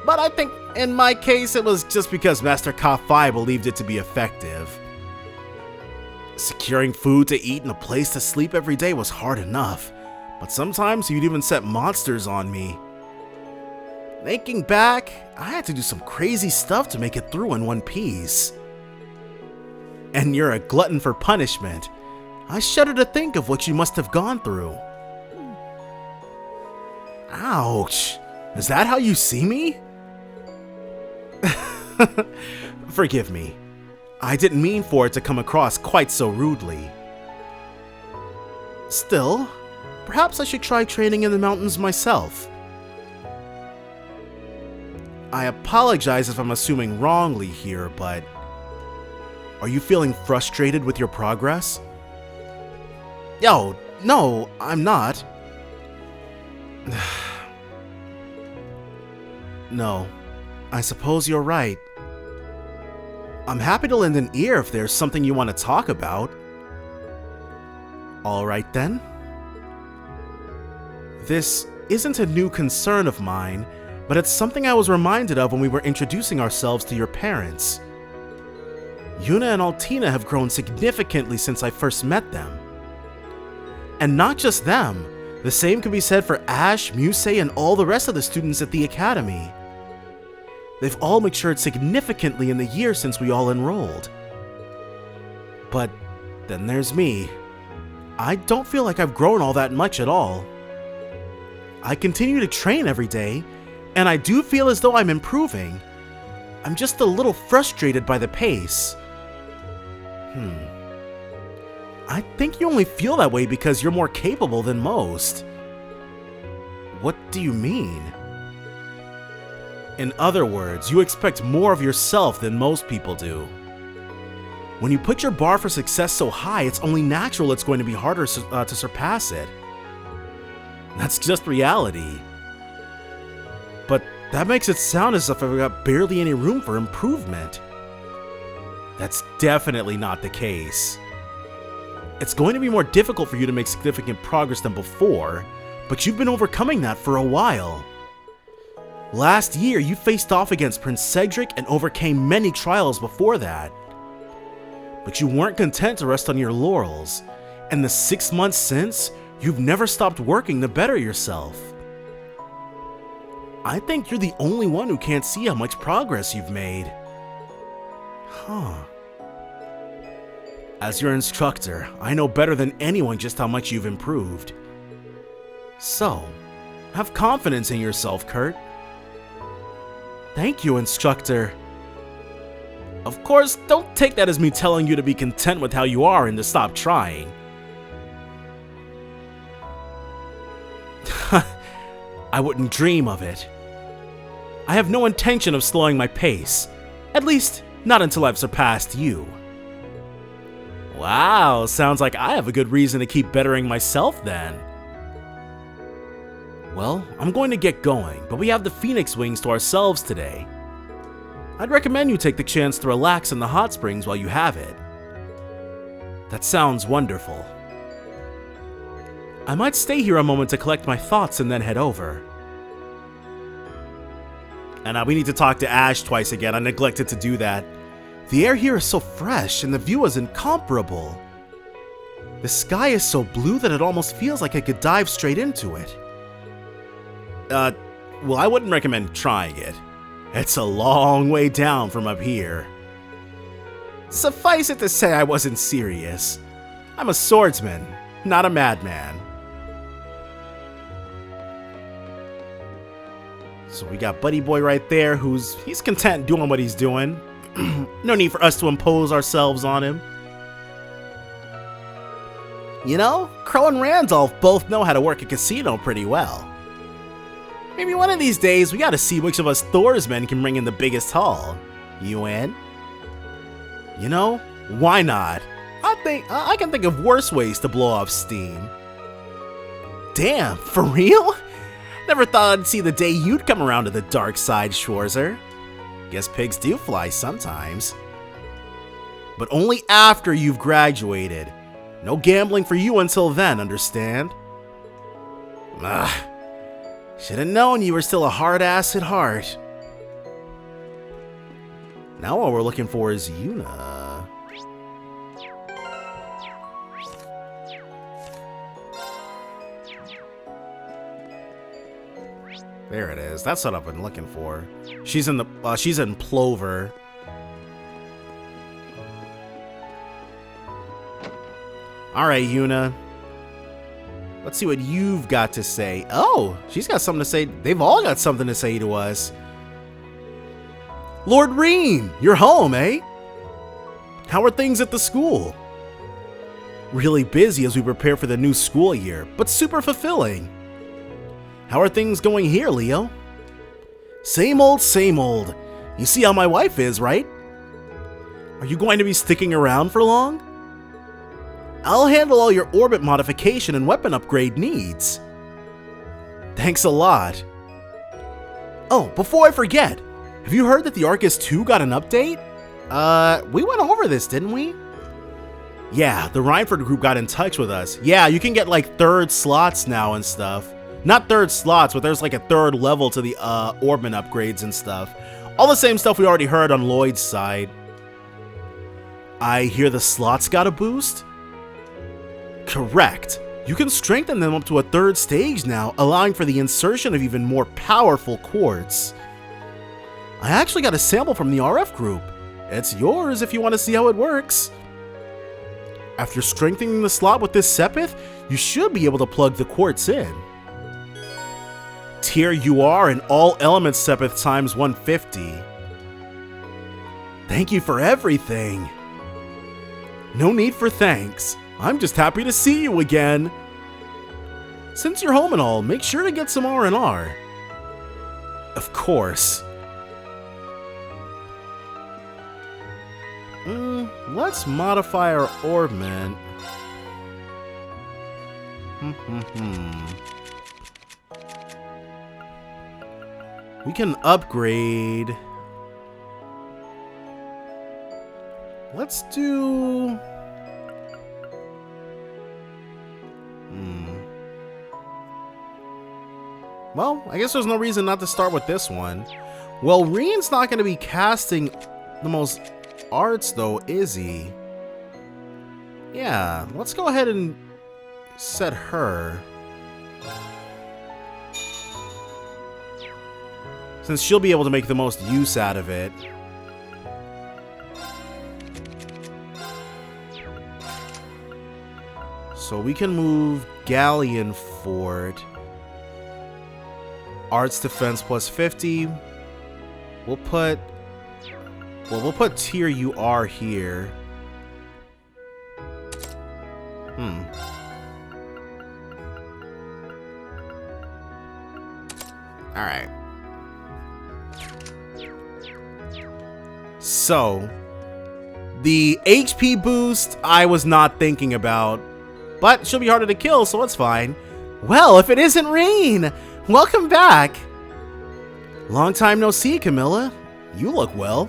But I think in my case it was just because Master Ka-Fi believed it to be effective. Securing food to eat and a place to sleep every day was hard enough, but sometimes he'd even set monsters on me. Thinking back, I had to do some crazy stuff to make it through in one piece. And you're a glutton for punishment. I shudder to think of what you must have gone through. Ouch. Is that how you see me? Forgive me. I didn't mean for it to come across quite so rudely. Still, perhaps I should try training in the mountains myself. I apologize if I'm assuming wrongly here, but are you feeling frustrated with your progress? Yo, no, I'm not. No, I suppose you're right. I'm happy to lend an ear if there's something you want to talk about. Alright then. This isn't a new concern of mine, but it's something I was reminded of when we were introducing ourselves to your parents. Yuna and Altina have grown significantly since I first met them. And not just them, the same could be said for Ash, Musei, and all the rest of the students at the Academy. They've all matured significantly in the year since we all enrolled. But then there's me. I don't feel like I've grown all that much at all. I continue to train every day, and I do feel as though I'm improving. I'm just a little frustrated by the pace. I think you only feel that way because you're more capable than most. What do you mean? In other words, you expect more of yourself than most people do. When you put your bar for success so high, it's only natural it's going to be harder to surpass it. That's just reality. But that makes it sound as if I've got barely any room for improvement. That's definitely not the case. It's going to be more difficult for you to make significant progress than before, but you've been overcoming that for a while. Last year, you faced off against Prince Cedric and overcame many trials before that. But you weren't content to rest on your laurels, and the 6 months since, you've never stopped working to better yourself. I think you're the only one who can't see how much progress you've made. As your instructor, I know better than anyone just how much you've improved. So, have confidence in yourself, Kurt. Thank you, instructor. Of course, don't take that as me telling you to be content with how you are and to stop trying. I wouldn't dream of it. I have no intention of slowing my pace. At least, not until I've surpassed you. Wow, sounds like I have a good reason to keep bettering myself then. Well, I'm going to get going, but we have the Phoenix Wings to ourselves today. I'd recommend you take the chance to relax in the hot springs while you have it. That sounds wonderful. I might stay here a moment to collect my thoughts and then head over. And now we need to talk to Ash twice again. I neglected to do that. The air here is so fresh and the view is incomparable. The sky is so blue that it almost feels like I could dive straight into it. Well, I wouldn't recommend trying it. It's a long way down from up here. Suffice it to say I wasn't serious. I'm a swordsman, not a madman. So we got Buddy Boy right there he's content doing what he's doing. No need for us to impose ourselves on him. You know, Crow and Randolph both know how to work a casino pretty well. Maybe one of these days we gotta see which of us Thorsmen can bring in the biggest haul. You in? You know, why not? I can think of worse ways to blow off steam. Damn, for real? Never thought I'd see the day you'd come around to the dark side, Schwarzer. Guess pigs do fly sometimes. But only after you've graduated. No gambling for you until then, understand? Should've known you were still a hard ass at heart. Now all we're looking for is Yuna. There it is. That's what I've been looking for. She's in Plover. Alright, Yuna. Let's see what you've got to say. Oh, she's got something to say. They've all got something to say to us. Lord Rean, you're home, eh? How are things at the school? Really busy as we prepare for the new school year, but super fulfilling. How are things going here, Leo? Same old, same old. You see how my wife is, right? Are you going to be sticking around for long? I'll handle all your orbit modification and weapon upgrade needs. Thanks a lot. Oh, before I forget, have you heard that the Arcus 2 got an update? We went over this, didn't we? Yeah, the Reinford group got in touch with us. Yeah, you can get like third slots now and stuff. Not third slots, but there's like a third level to the orbit upgrades and stuff. All the same stuff we already heard on Lloyd's side. I hear the slots got a boost? Correct. You can strengthen them up to a third stage now, allowing for the insertion of even more powerful quartz. I actually got a sample from the RF group. It's yours if you want to see how it works. After strengthening the slot with this Sepith, you should be able to plug the quartz in. Tier you are in all elements Sepith times 150. Thank you for everything. No need for thanks. I'm just happy to see you again. Since you're home and all, make sure to get some R&R. Of course. Let's modify our orbment. We can upgrade. Let's do... Well, I guess there's no reason not to start with this one. Well, Rean's not going to be casting the most arts though, is he? Yeah, let's go ahead and set her. Since she'll be able to make the most use out of it. So we can move Galleon Fort. Arts defense plus 50. We'll put tier UR here. Alright. So, the HP boost I was not thinking about, but she'll be harder to kill, so it's fine. Well, if it isn't Rean! Welcome back! Long time no see, Camilla. You look well.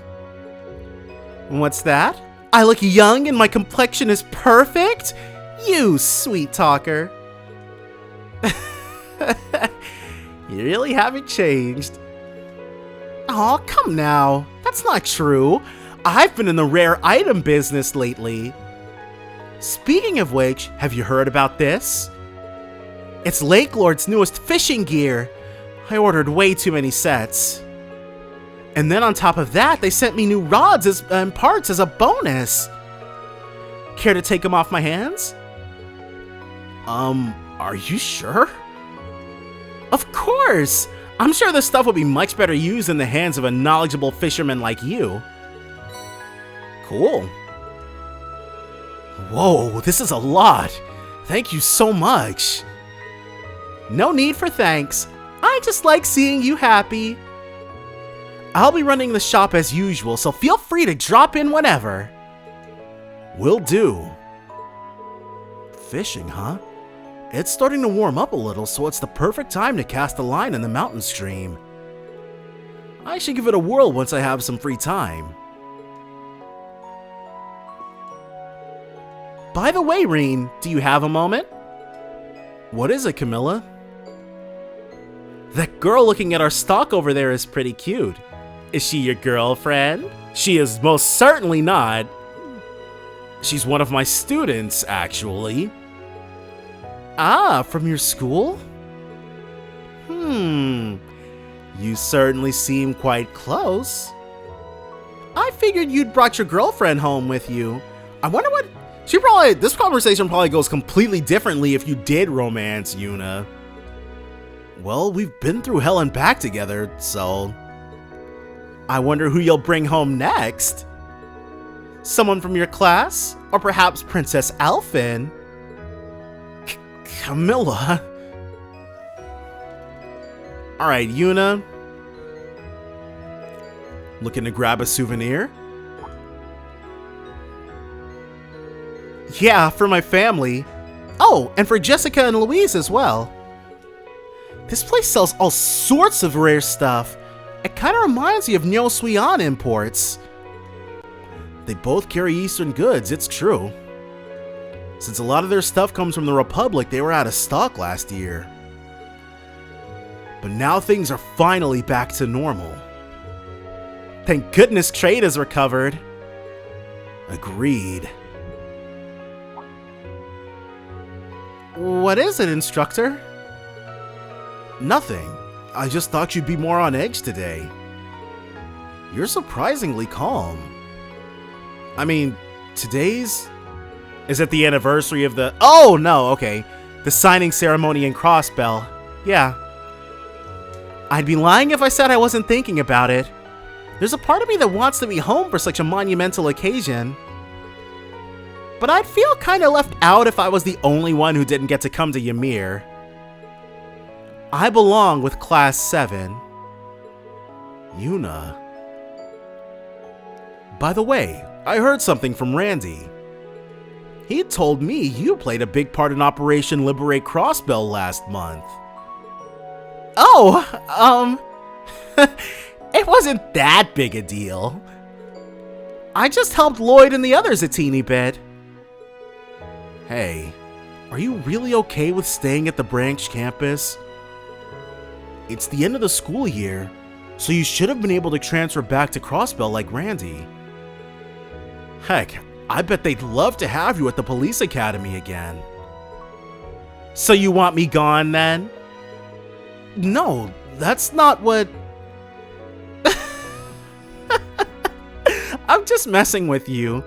What's that? I look young and my complexion is perfect? You sweet talker. You really haven't changed. Aw, come now. That's not true. I've been in the rare item business lately. Speaking of which, have you heard about this? It's Lake Lord's newest fishing gear. I ordered way too many sets. And then on top of that, they sent me new rods and parts as a bonus. Care to take them off my hands? Are you sure? Of course! I'm sure this stuff would be much better used in the hands of a knowledgeable fisherman like you. Cool. Whoa, this is a lot. Thank you so much. No need for thanks. I just like seeing you happy. I'll be running the shop as usual, so feel free to drop in whenever. Will do. Fishing, huh? It's starting to warm up a little, so it's the perfect time to cast a line in the mountain stream. I should give it a whirl once I have some free time. By the way, Rean, do you have a moment? What is it, Camilla? That girl looking at our stock over there is pretty cute. Is she your girlfriend? She is most certainly not. She's one of my students, actually. Ah, from your school? You certainly seem quite close. I figured you'd brought your girlfriend home with you. I wonder what... This conversation probably goes completely differently if you did romance Yuna. Well, we've been through hell and back together, so... I wonder who you'll bring home next? Someone from your class? Or perhaps Princess Alphen? Camilla? Alright, Yuna. Looking to grab a souvenir? Yeah, for my family. Oh, and for Jessica and Louise as well. This place sells all sorts of rare stuff. It kind of reminds me of Nyo Suian imports. They both carry Eastern goods, it's true. Since a lot of their stuff comes from the Republic, they were out of stock last year. But now things are finally back to normal. Thank goodness trade has recovered. Agreed. What is it, instructor? Nothing. I just thought you'd be more on edge today. You're surprisingly calm. I mean, today's... Is it the anniversary of the... Oh, no, okay. The signing ceremony in Crossbell. Yeah. I'd be lying if I said I wasn't thinking about it. There's a part of me that wants to be home for such a monumental occasion. But I'd feel kinda left out if I was the only one who didn't get to come to Ymir. I belong with Class 7. Yuna. By the way, I heard something from Randy. He told me you played a big part in Operation Liberate Crossbell last month. Oh, it wasn't that big a deal. I just helped Lloyd and the others a teeny bit. Hey, are you really okay with staying at the branch campus? It's the end of the school year, so you should have been able to transfer back to Crossbell like Randy. Heck, I bet they'd love to have you at the police academy again. So you want me gone then? No, that's not what... I'm just messing with you.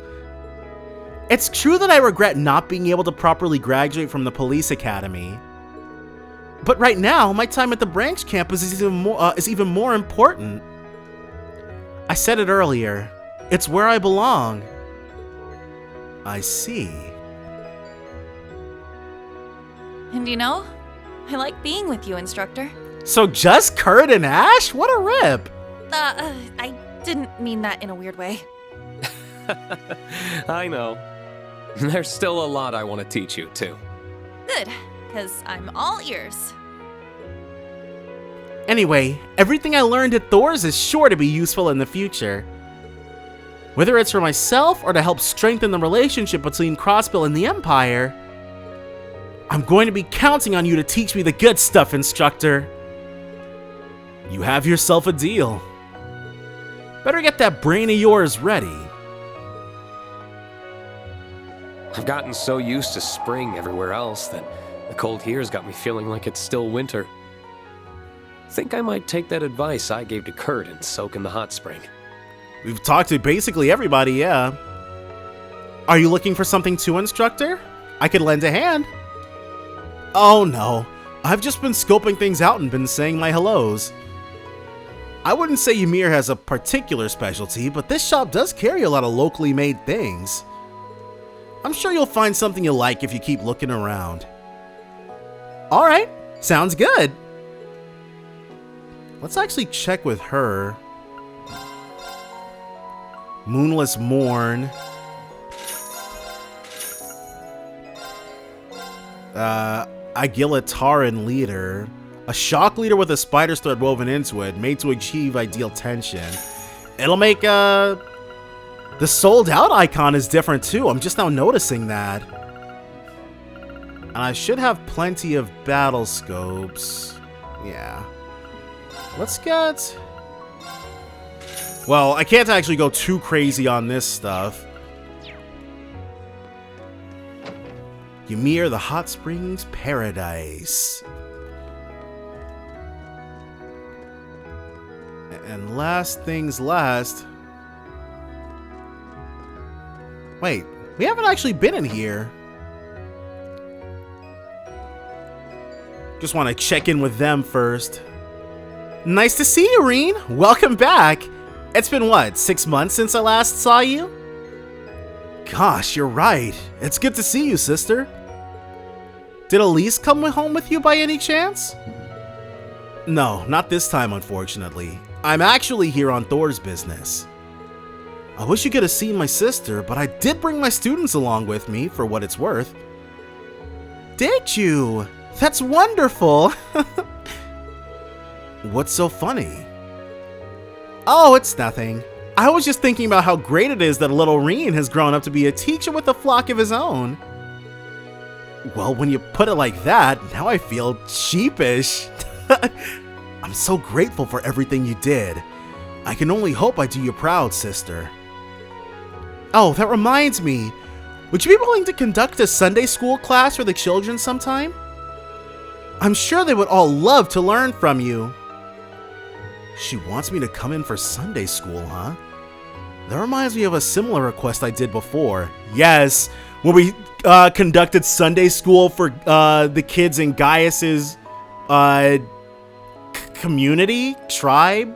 It's true that I regret not being able to properly graduate from the police academy. But right now, my time at the branch campus is even more important. I said it earlier. It's where I belong. I see. And you know, I like being with you, instructor. So just Kurt and Ash? What a rip! I didn't mean that in a weird way. I know. There's still a lot I want to teach you, too. Good, because I'm all ears. Anyway, everything I learned at Thor's is sure to be useful in the future. Whether it's for myself or to help strengthen the relationship between Crossbell and the Empire, I'm going to be counting on you to teach me the good stuff, instructor. You have yourself a deal. Better get that brain of yours ready. I've gotten so used to spring everywhere else that the cold here's got me feeling like it's still winter. Think I might take that advice I gave to Kurt and soak in the hot spring. We've talked to basically everybody, yeah. Are you looking for something too, instructor? I could lend a hand. Oh no, I've just been scoping things out and been saying my hellos. I wouldn't say Ymir has a particular specialty, but this shop does carry a lot of locally made things. I'm sure you'll find something you like if you keep looking around. Alright, sounds good. Let's actually check with her. Moonless Morn. Agilitaran Leader. A shock leader with a spider's thread woven into it, made to achieve ideal tension. It'll make, the sold out icon is different too. I'm just now noticing that. And I should have plenty of battle scopes. Yeah. Let's get... Well, I can't actually go too crazy on this stuff. Ymir, the Hot Springs Paradise. And last things last... Wait, we haven't actually been in here. Just want to check in with them first. Nice to see you, Rean. Welcome back. It's been what, 6 months since I last saw you? Gosh, you're right. It's good to see you, sister. Did Elise come home with you by any chance? No, not this time, unfortunately. I'm actually here on Thor's business. I wish you could have seen my sister, but I did bring my students along with me, for what it's worth. Did you? That's wonderful! What's so funny? Oh, it's nothing. I was just thinking about how great it is that little Rean has grown up to be a teacher with a flock of his own. Well, when you put it like that, now I feel sheepish. I'm so grateful for everything you did. I can only hope I do you proud, sister. Oh, that reminds me. Would you be willing to conduct a Sunday school class for the children sometime? I'm sure they would all love to learn from you. She wants me to come in for Sunday school, huh? That reminds me of a similar request I did before. Yes, when we conducted Sunday school for the kids in Gaius's community, tribe.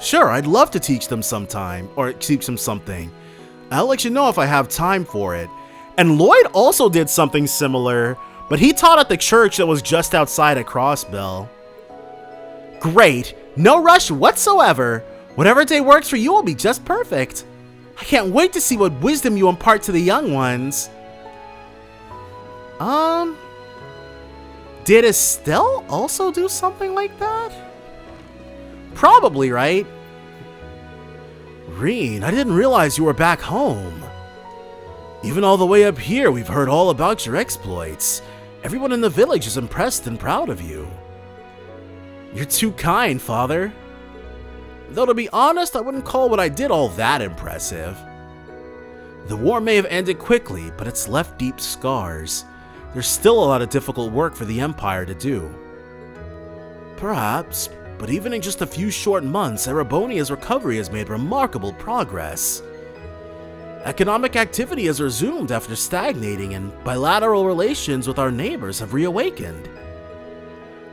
Sure, I'd love to teach them sometime, or teach them something. I'll let you know if I have time for it. And Lloyd also did something similar, but he taught at the church that was just outside of Crossbell. Great, no rush whatsoever. Whatever day works for you will be just perfect. I can't wait to see what wisdom you impart to the young ones. Did Estelle also do something like that? Probably, right? Rean, I didn't realize you were back home. Even all the way up here, we've heard all about your exploits. Everyone in the village is impressed and proud of you. You're too kind, Father. Though to be honest, I wouldn't call what I did all that impressive. The war may have ended quickly, but it's left deep scars. There's still a lot of difficult work for the Empire to do. Perhaps, but even in just a few short months, Erebonia's recovery has made remarkable progress. Economic activity has resumed after stagnating, and bilateral relations with our neighbors have reawakened.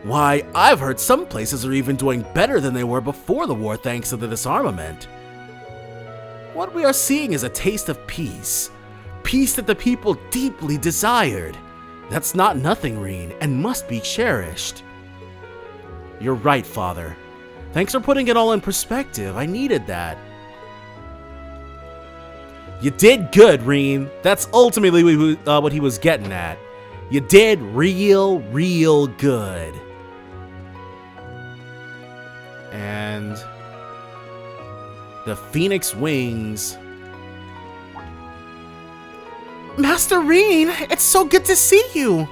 Why, I've heard some places are even doing better than they were before the war thanks to the disarmament. What we are seeing is a taste of peace. Peace that the people deeply desired. That's not nothing, Rean, and must be cherished. You're right, Father. Thanks for putting it all in perspective. I needed that. You did good, Rean. That's ultimately what he was getting at. You did real good. And the Phoenix Wings. Master Rean, it's so good to see you.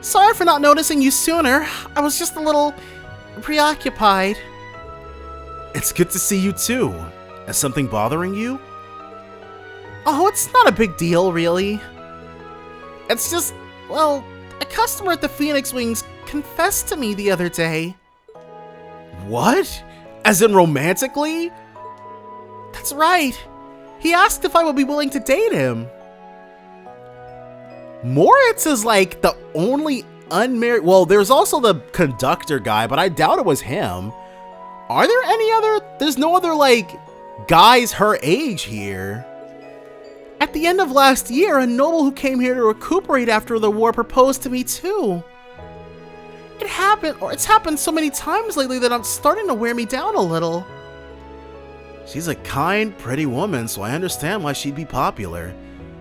Sorry for not noticing you sooner. I was just a little preoccupied. It's good to see you too. Is something bothering you? Oh, it's not a big deal, really. It's just, well, a customer at the Phoenix Wings confessed to me the other day. What? As in romantically? That's right. He asked if I would be willing to date him. Moritz is like the only unmarried... Well, there's also the conductor guy, but I doubt it was him. Are there any other... There's no other, like, guys her age here. At the end of last year, a noble who came here to recuperate after the war proposed to me too. It's happened so many times lately that it's starting to wear me down a little. She's a kind, pretty woman, so I understand why she'd be popular.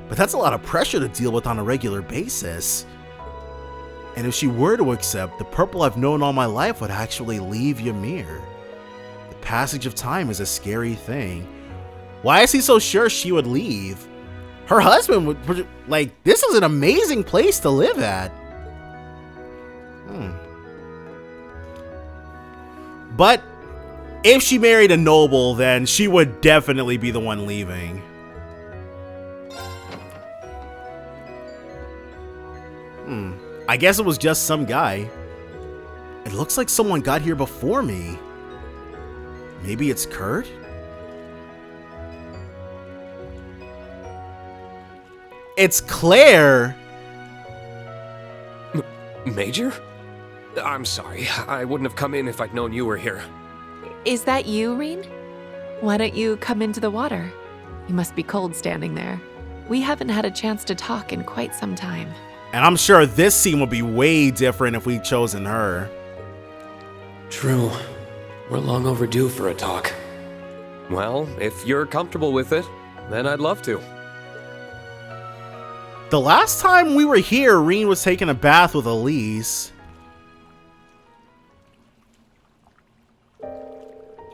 But that's a lot of pressure to deal with on a regular basis. And if she were to accept, the purple I've known all my life would actually leave Ymir. The passage of time is a scary thing. Why is he so sure she would leave? Her husband would, like, this is an amazing place to live at. But if she married a noble, then she would definitely be the one leaving. I guess it was just some guy. It looks like someone got here before me. Maybe it's Kurt? It's Claire! Major? I'm sorry. I wouldn't have come in if I'd known you were here. Is that you, Rean? Why don't you come into the water? You must be cold standing there. We haven't had a chance to talk in quite some time. And I'm sure this scene would be way different if we'd chosen her. True. We're long overdue for a talk. Well, if you're comfortable with it, then I'd love to. The last time we were here, Rean was taking a bath with Elise.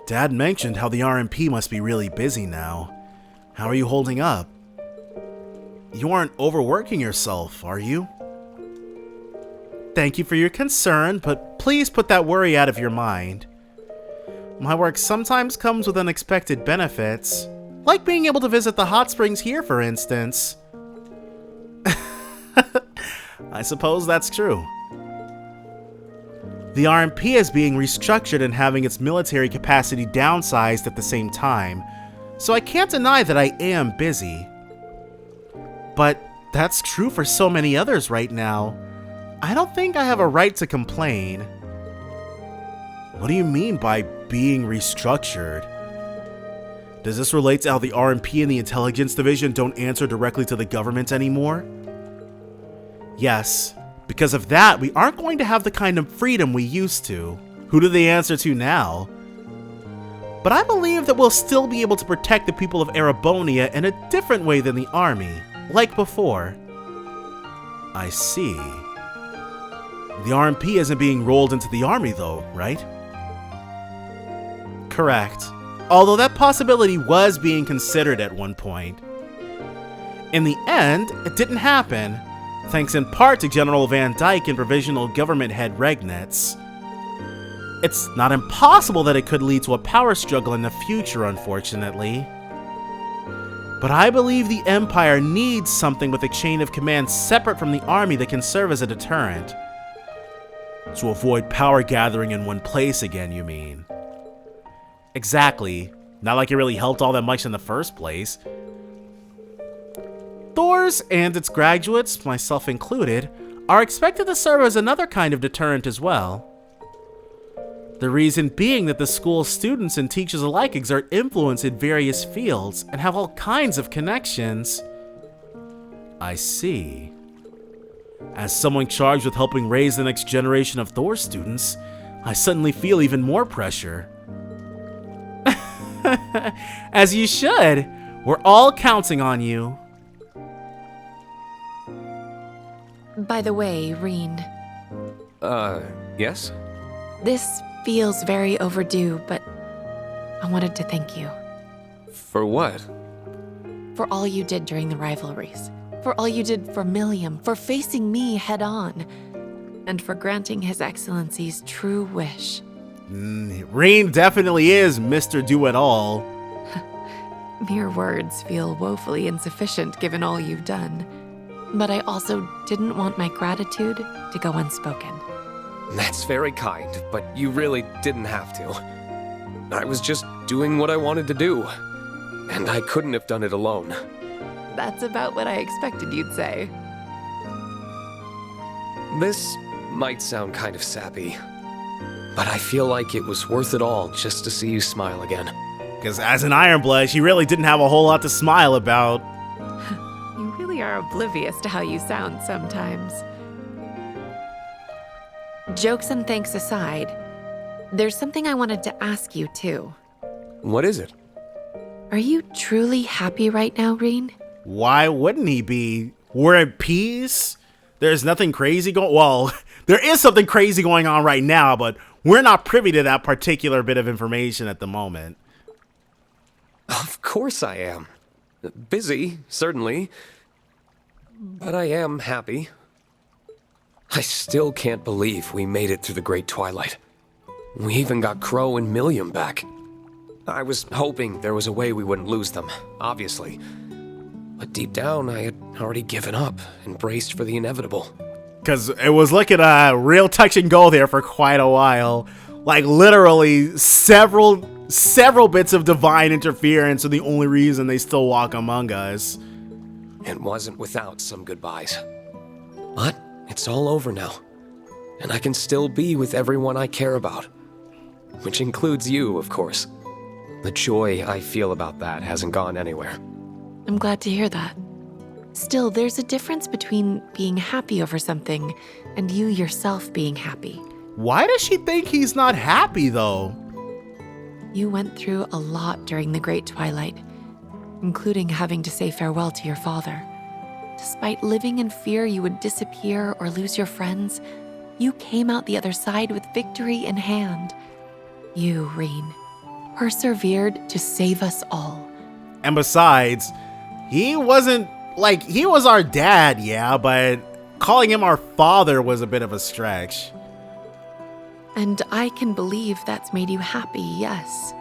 Dad mentioned how the RMP must be really busy now. How are you holding up? You aren't overworking yourself, are you? Thank you for your concern, but please put that worry out of your mind. My work sometimes comes with unexpected benefits, like being able to visit the hot springs here, for instance. I suppose that's true. The RMP is being restructured and having its military capacity downsized at the same time, so I can't deny that I am busy. But that's true for so many others right now. I don't think I have a right to complain. What do you mean by being restructured? Does this relate to how the RMP and the Intelligence Division don't answer directly to the government anymore? Yes. Because of that, we aren't going to have the kind of freedom we used to. Who do they answer to now? But I believe that we'll still be able to protect the people of Erebonia in a different way than the army, like before. I see. The RMP isn't being rolled into the army though, right? Correct. Although that possibility was being considered at one point. In the end, it didn't happen. Thanks in part to General Van Dyke and Provisional Government Head Regnitz. It's not impossible that it could lead to a power struggle in the future, unfortunately. But I believe the Empire needs something with a chain of command separate from the army that can serve as a deterrent. To avoid power gathering in one place again, you mean? Exactly. Not like it really helped all that much in the first place. Thors and its graduates, myself included, are expected to serve as another kind of deterrent as well. The reason being that the school's students and teachers alike exert influence in various fields and have all kinds of connections. I see. As someone charged with helping raise the next generation of Thor students, I suddenly feel even more pressure. As you should. We're all counting on you. By the way, Rean. Yes? This feels very overdue, but I wanted to thank you. For what? For all you did during the rivalries. For all you did for Milliam, for facing me head on, and for granting His Excellency's true wish. Rean definitely is Mr. Do-It-All. Mere words feel woefully insufficient given all you've done. But I also didn't want my gratitude to go unspoken. That's very kind, but you really didn't have to. I was just doing what I wanted to do, and I couldn't have done it alone. That's about what I expected you'd say. This might sound kind of sappy, but I feel like it was worth it all just to see you smile again. Because as an Ironblood, she really didn't have a whole lot to smile about. You really are oblivious to how you sound sometimes. Jokes and thanks aside, there's something I wanted to ask you too. What is it? Are you truly happy right now, Rean? Why wouldn't he be? We're at peace. There's nothing crazy going. Well, there is something crazy going on right now, but we're not privy to that particular bit of information at the moment. Of course I am. Busy, certainly. But I am happy. I still can't believe we made it through the Great Twilight. We even got Crow and Milliam back. I was hoping there was a way we wouldn't lose them, obviously. But deep down, I had already given up and braced for the inevitable. Because it was looking real touch and go there for quite a while. Like, literally, several bits of divine interference are the only reason they still walk among us. It wasn't without some goodbyes. But it's all over now. And I can still be with everyone I care about. Which includes you, of course. The joy I feel about that hasn't gone anywhere. I'm glad to hear that. Still, there's a difference between being happy over something and you yourself being happy. Why does she think he's not happy, though? You went through a lot during the Great Twilight, including having to say farewell to your father. Despite living in fear you would disappear or lose your friends, you came out the other side with victory in hand. You, Rean, persevered to save us all. And besides, he wasn't, like, he was our dad, yeah, but calling him our father was a bit of a stretch. And I can believe that's made you happy, yes.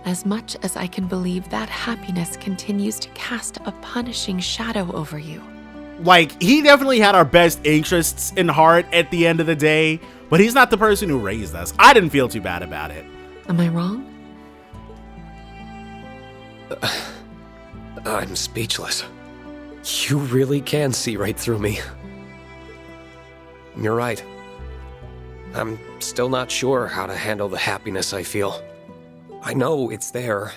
As much as I can believe that happiness continues to cast a punishing shadow over you. Like, he definitely had our best interests in heart at the end of the day, but he's not the person who raised us. I didn't feel too bad about it. Am I wrong? I'm speechless. You really can see right through me. You're right. I'm still not sure how to handle the happiness I feel. I know it's there.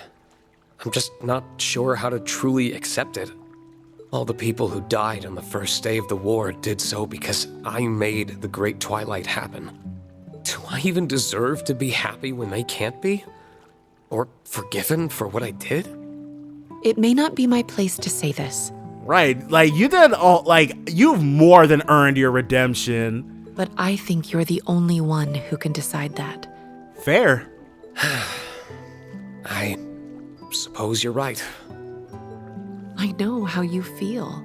I'm just not sure how to truly accept it. All the people who died on the first day of the war did so because I made the Great Twilight happen. Do I even deserve to be happy when they can't be? Or forgiven for what I did? It may not be my place to say this. Right, like, you did all, like, you've more than earned your redemption. But I think you're the only one who can decide that. Fair. I suppose you're right. I know how you feel,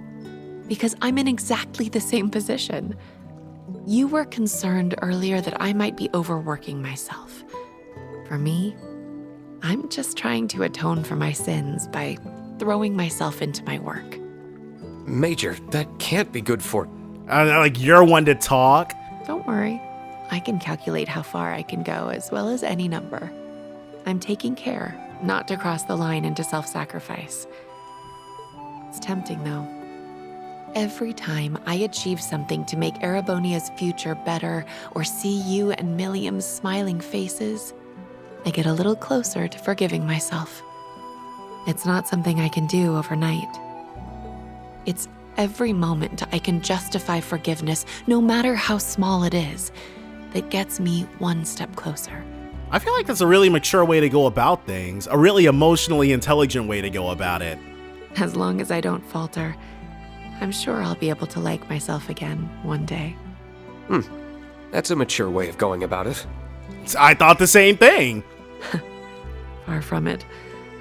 because I'm in exactly the same position. You were concerned earlier that I might be overworking myself. For me, I'm just trying to atone for my sins by throwing myself into my work. Major, that can't be good for... Like, you're one to talk. Don't worry. I can calculate how far I can go as well as any number. I'm taking care not to cross the line into self-sacrifice. It's tempting, though. Every time I achieve something to make Erebonia's future better or see you and Milliam's smiling faces, I get a little closer to forgiving myself. It's not something I can do overnight. It's every moment I can justify forgiveness, no matter how small it is, that gets me one step closer. I feel like that's a really mature way to go about things, a really emotionally intelligent way to go about it. As long as I don't falter, I'm sure I'll be able to like myself again one day. That's a mature way of going about it. I thought the same thing. Far from it.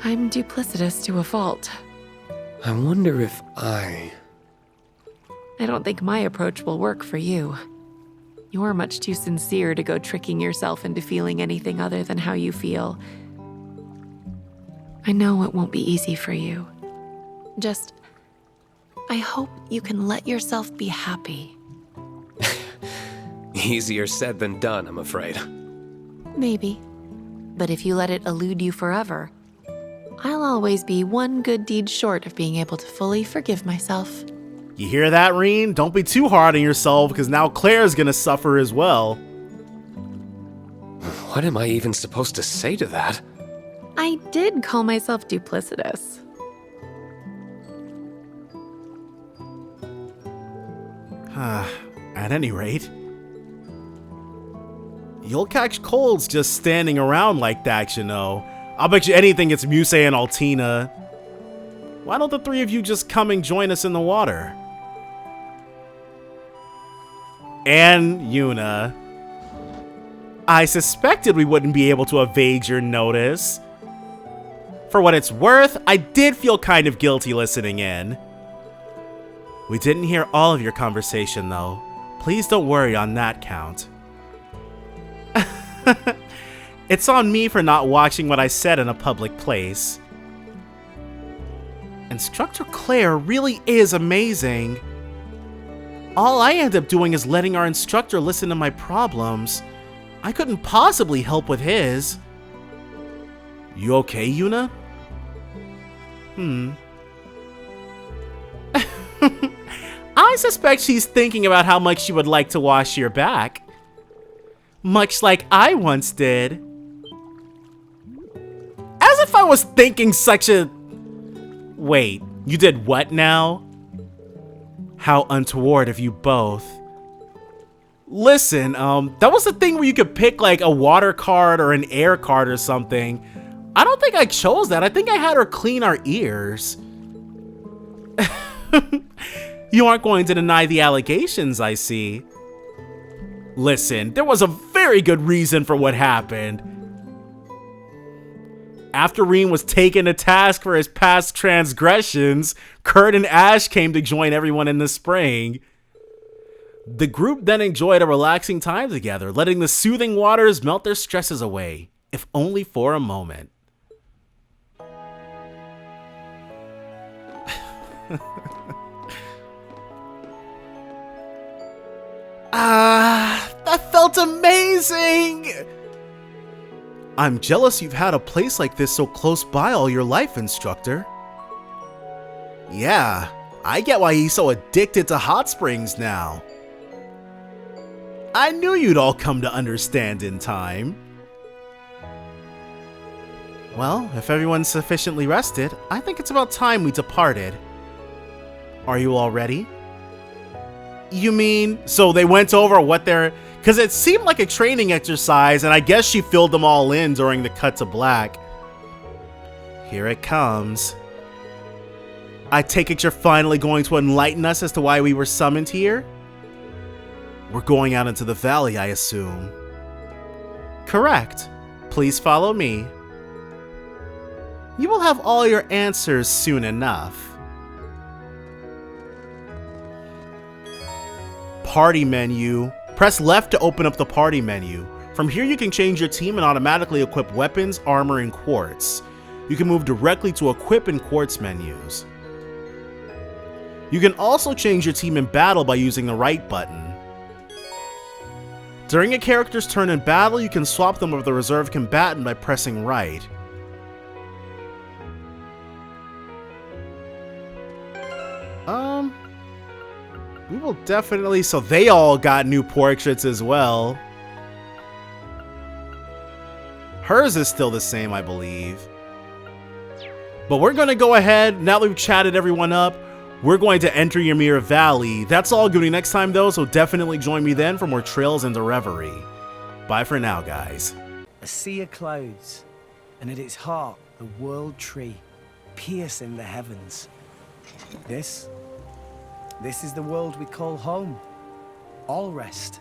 I'm duplicitous to a fault. I wonder if I don't think my approach will work for you. You're much too sincere to go tricking yourself into feeling anything other than how you feel. I know it won't be easy for you. I hope you can let yourself be happy. Easier said than done, I'm afraid. Maybe. But if you let it elude you forever, I'll always be one good deed short of being able to fully forgive myself. You hear that, Rean? Don't be too hard on yourself, because now Claire's gonna suffer as well. What am I even supposed to say to that? I did call myself duplicitous. At any rate, you'll catch colds just standing around like that, you know. I'll bet you anything it's Muse and Altina. Why don't the three of you just come and join us in the water? And Yuna. I suspected we wouldn't be able to evade your notice. For what it's worth, I did feel kind of guilty listening in. We didn't hear all of your conversation, though. Please don't worry on that count. It's on me for not watching what I said in a public place. Instructor Claire really is amazing. All I end up doing is letting our instructor listen to my problems. I couldn't possibly help with his. You okay, Yuna? I suspect she's thinking about how much she would like to wash your back. Much like I once did. As if I was thinking such a... Wait, you did what now? How untoward of you both. Listen, that was the thing where you could pick like a water card or an air card or something. I don't think I chose that. I think I had her clean our ears. You aren't going to deny the allegations, I see. Listen, there was a very good reason for what happened. After Rean was taken to task for his past transgressions, Kurt and Ash came to join everyone in the spring. The group then enjoyed a relaxing time together, letting the soothing waters melt their stresses away, if only for a moment. That felt amazing! I'm jealous you've had a place like this so close by all your life, instructor. Yeah, I get why he's so addicted to hot springs now. I knew you'd all come to understand in time. Well, if everyone's sufficiently rested, I think it's about time we departed. Are you all ready? You mean, so they went over what they're... Because it seemed like a training exercise, and I guess she filled them all in during the cut to black. Here it comes. I take it you're finally going to enlighten us as to why we were summoned here? We're going out into the valley, I assume. Correct. Please follow me. You will have all your answers soon enough. Party menu. Press left to open up the party menu. From here you can change your team and automatically equip weapons, armor, and quartz. You can move directly to equip and quartz menus. You can also change your team in battle by using the right button. During a character's turn in battle, you can swap them with a reserve combatant by pressing right. We will definitely... So they all got new portraits as well. Hers is still the same, I believe. But we're going to go ahead, now that we've chatted everyone up, we're going to enter Ymir Valley. That's all good next time though, so definitely join me then for more Trails into Reverie. Bye for now, guys. A sea of clouds, and at its heart, the world tree, piercing the heavens. This is the world we call home. All rest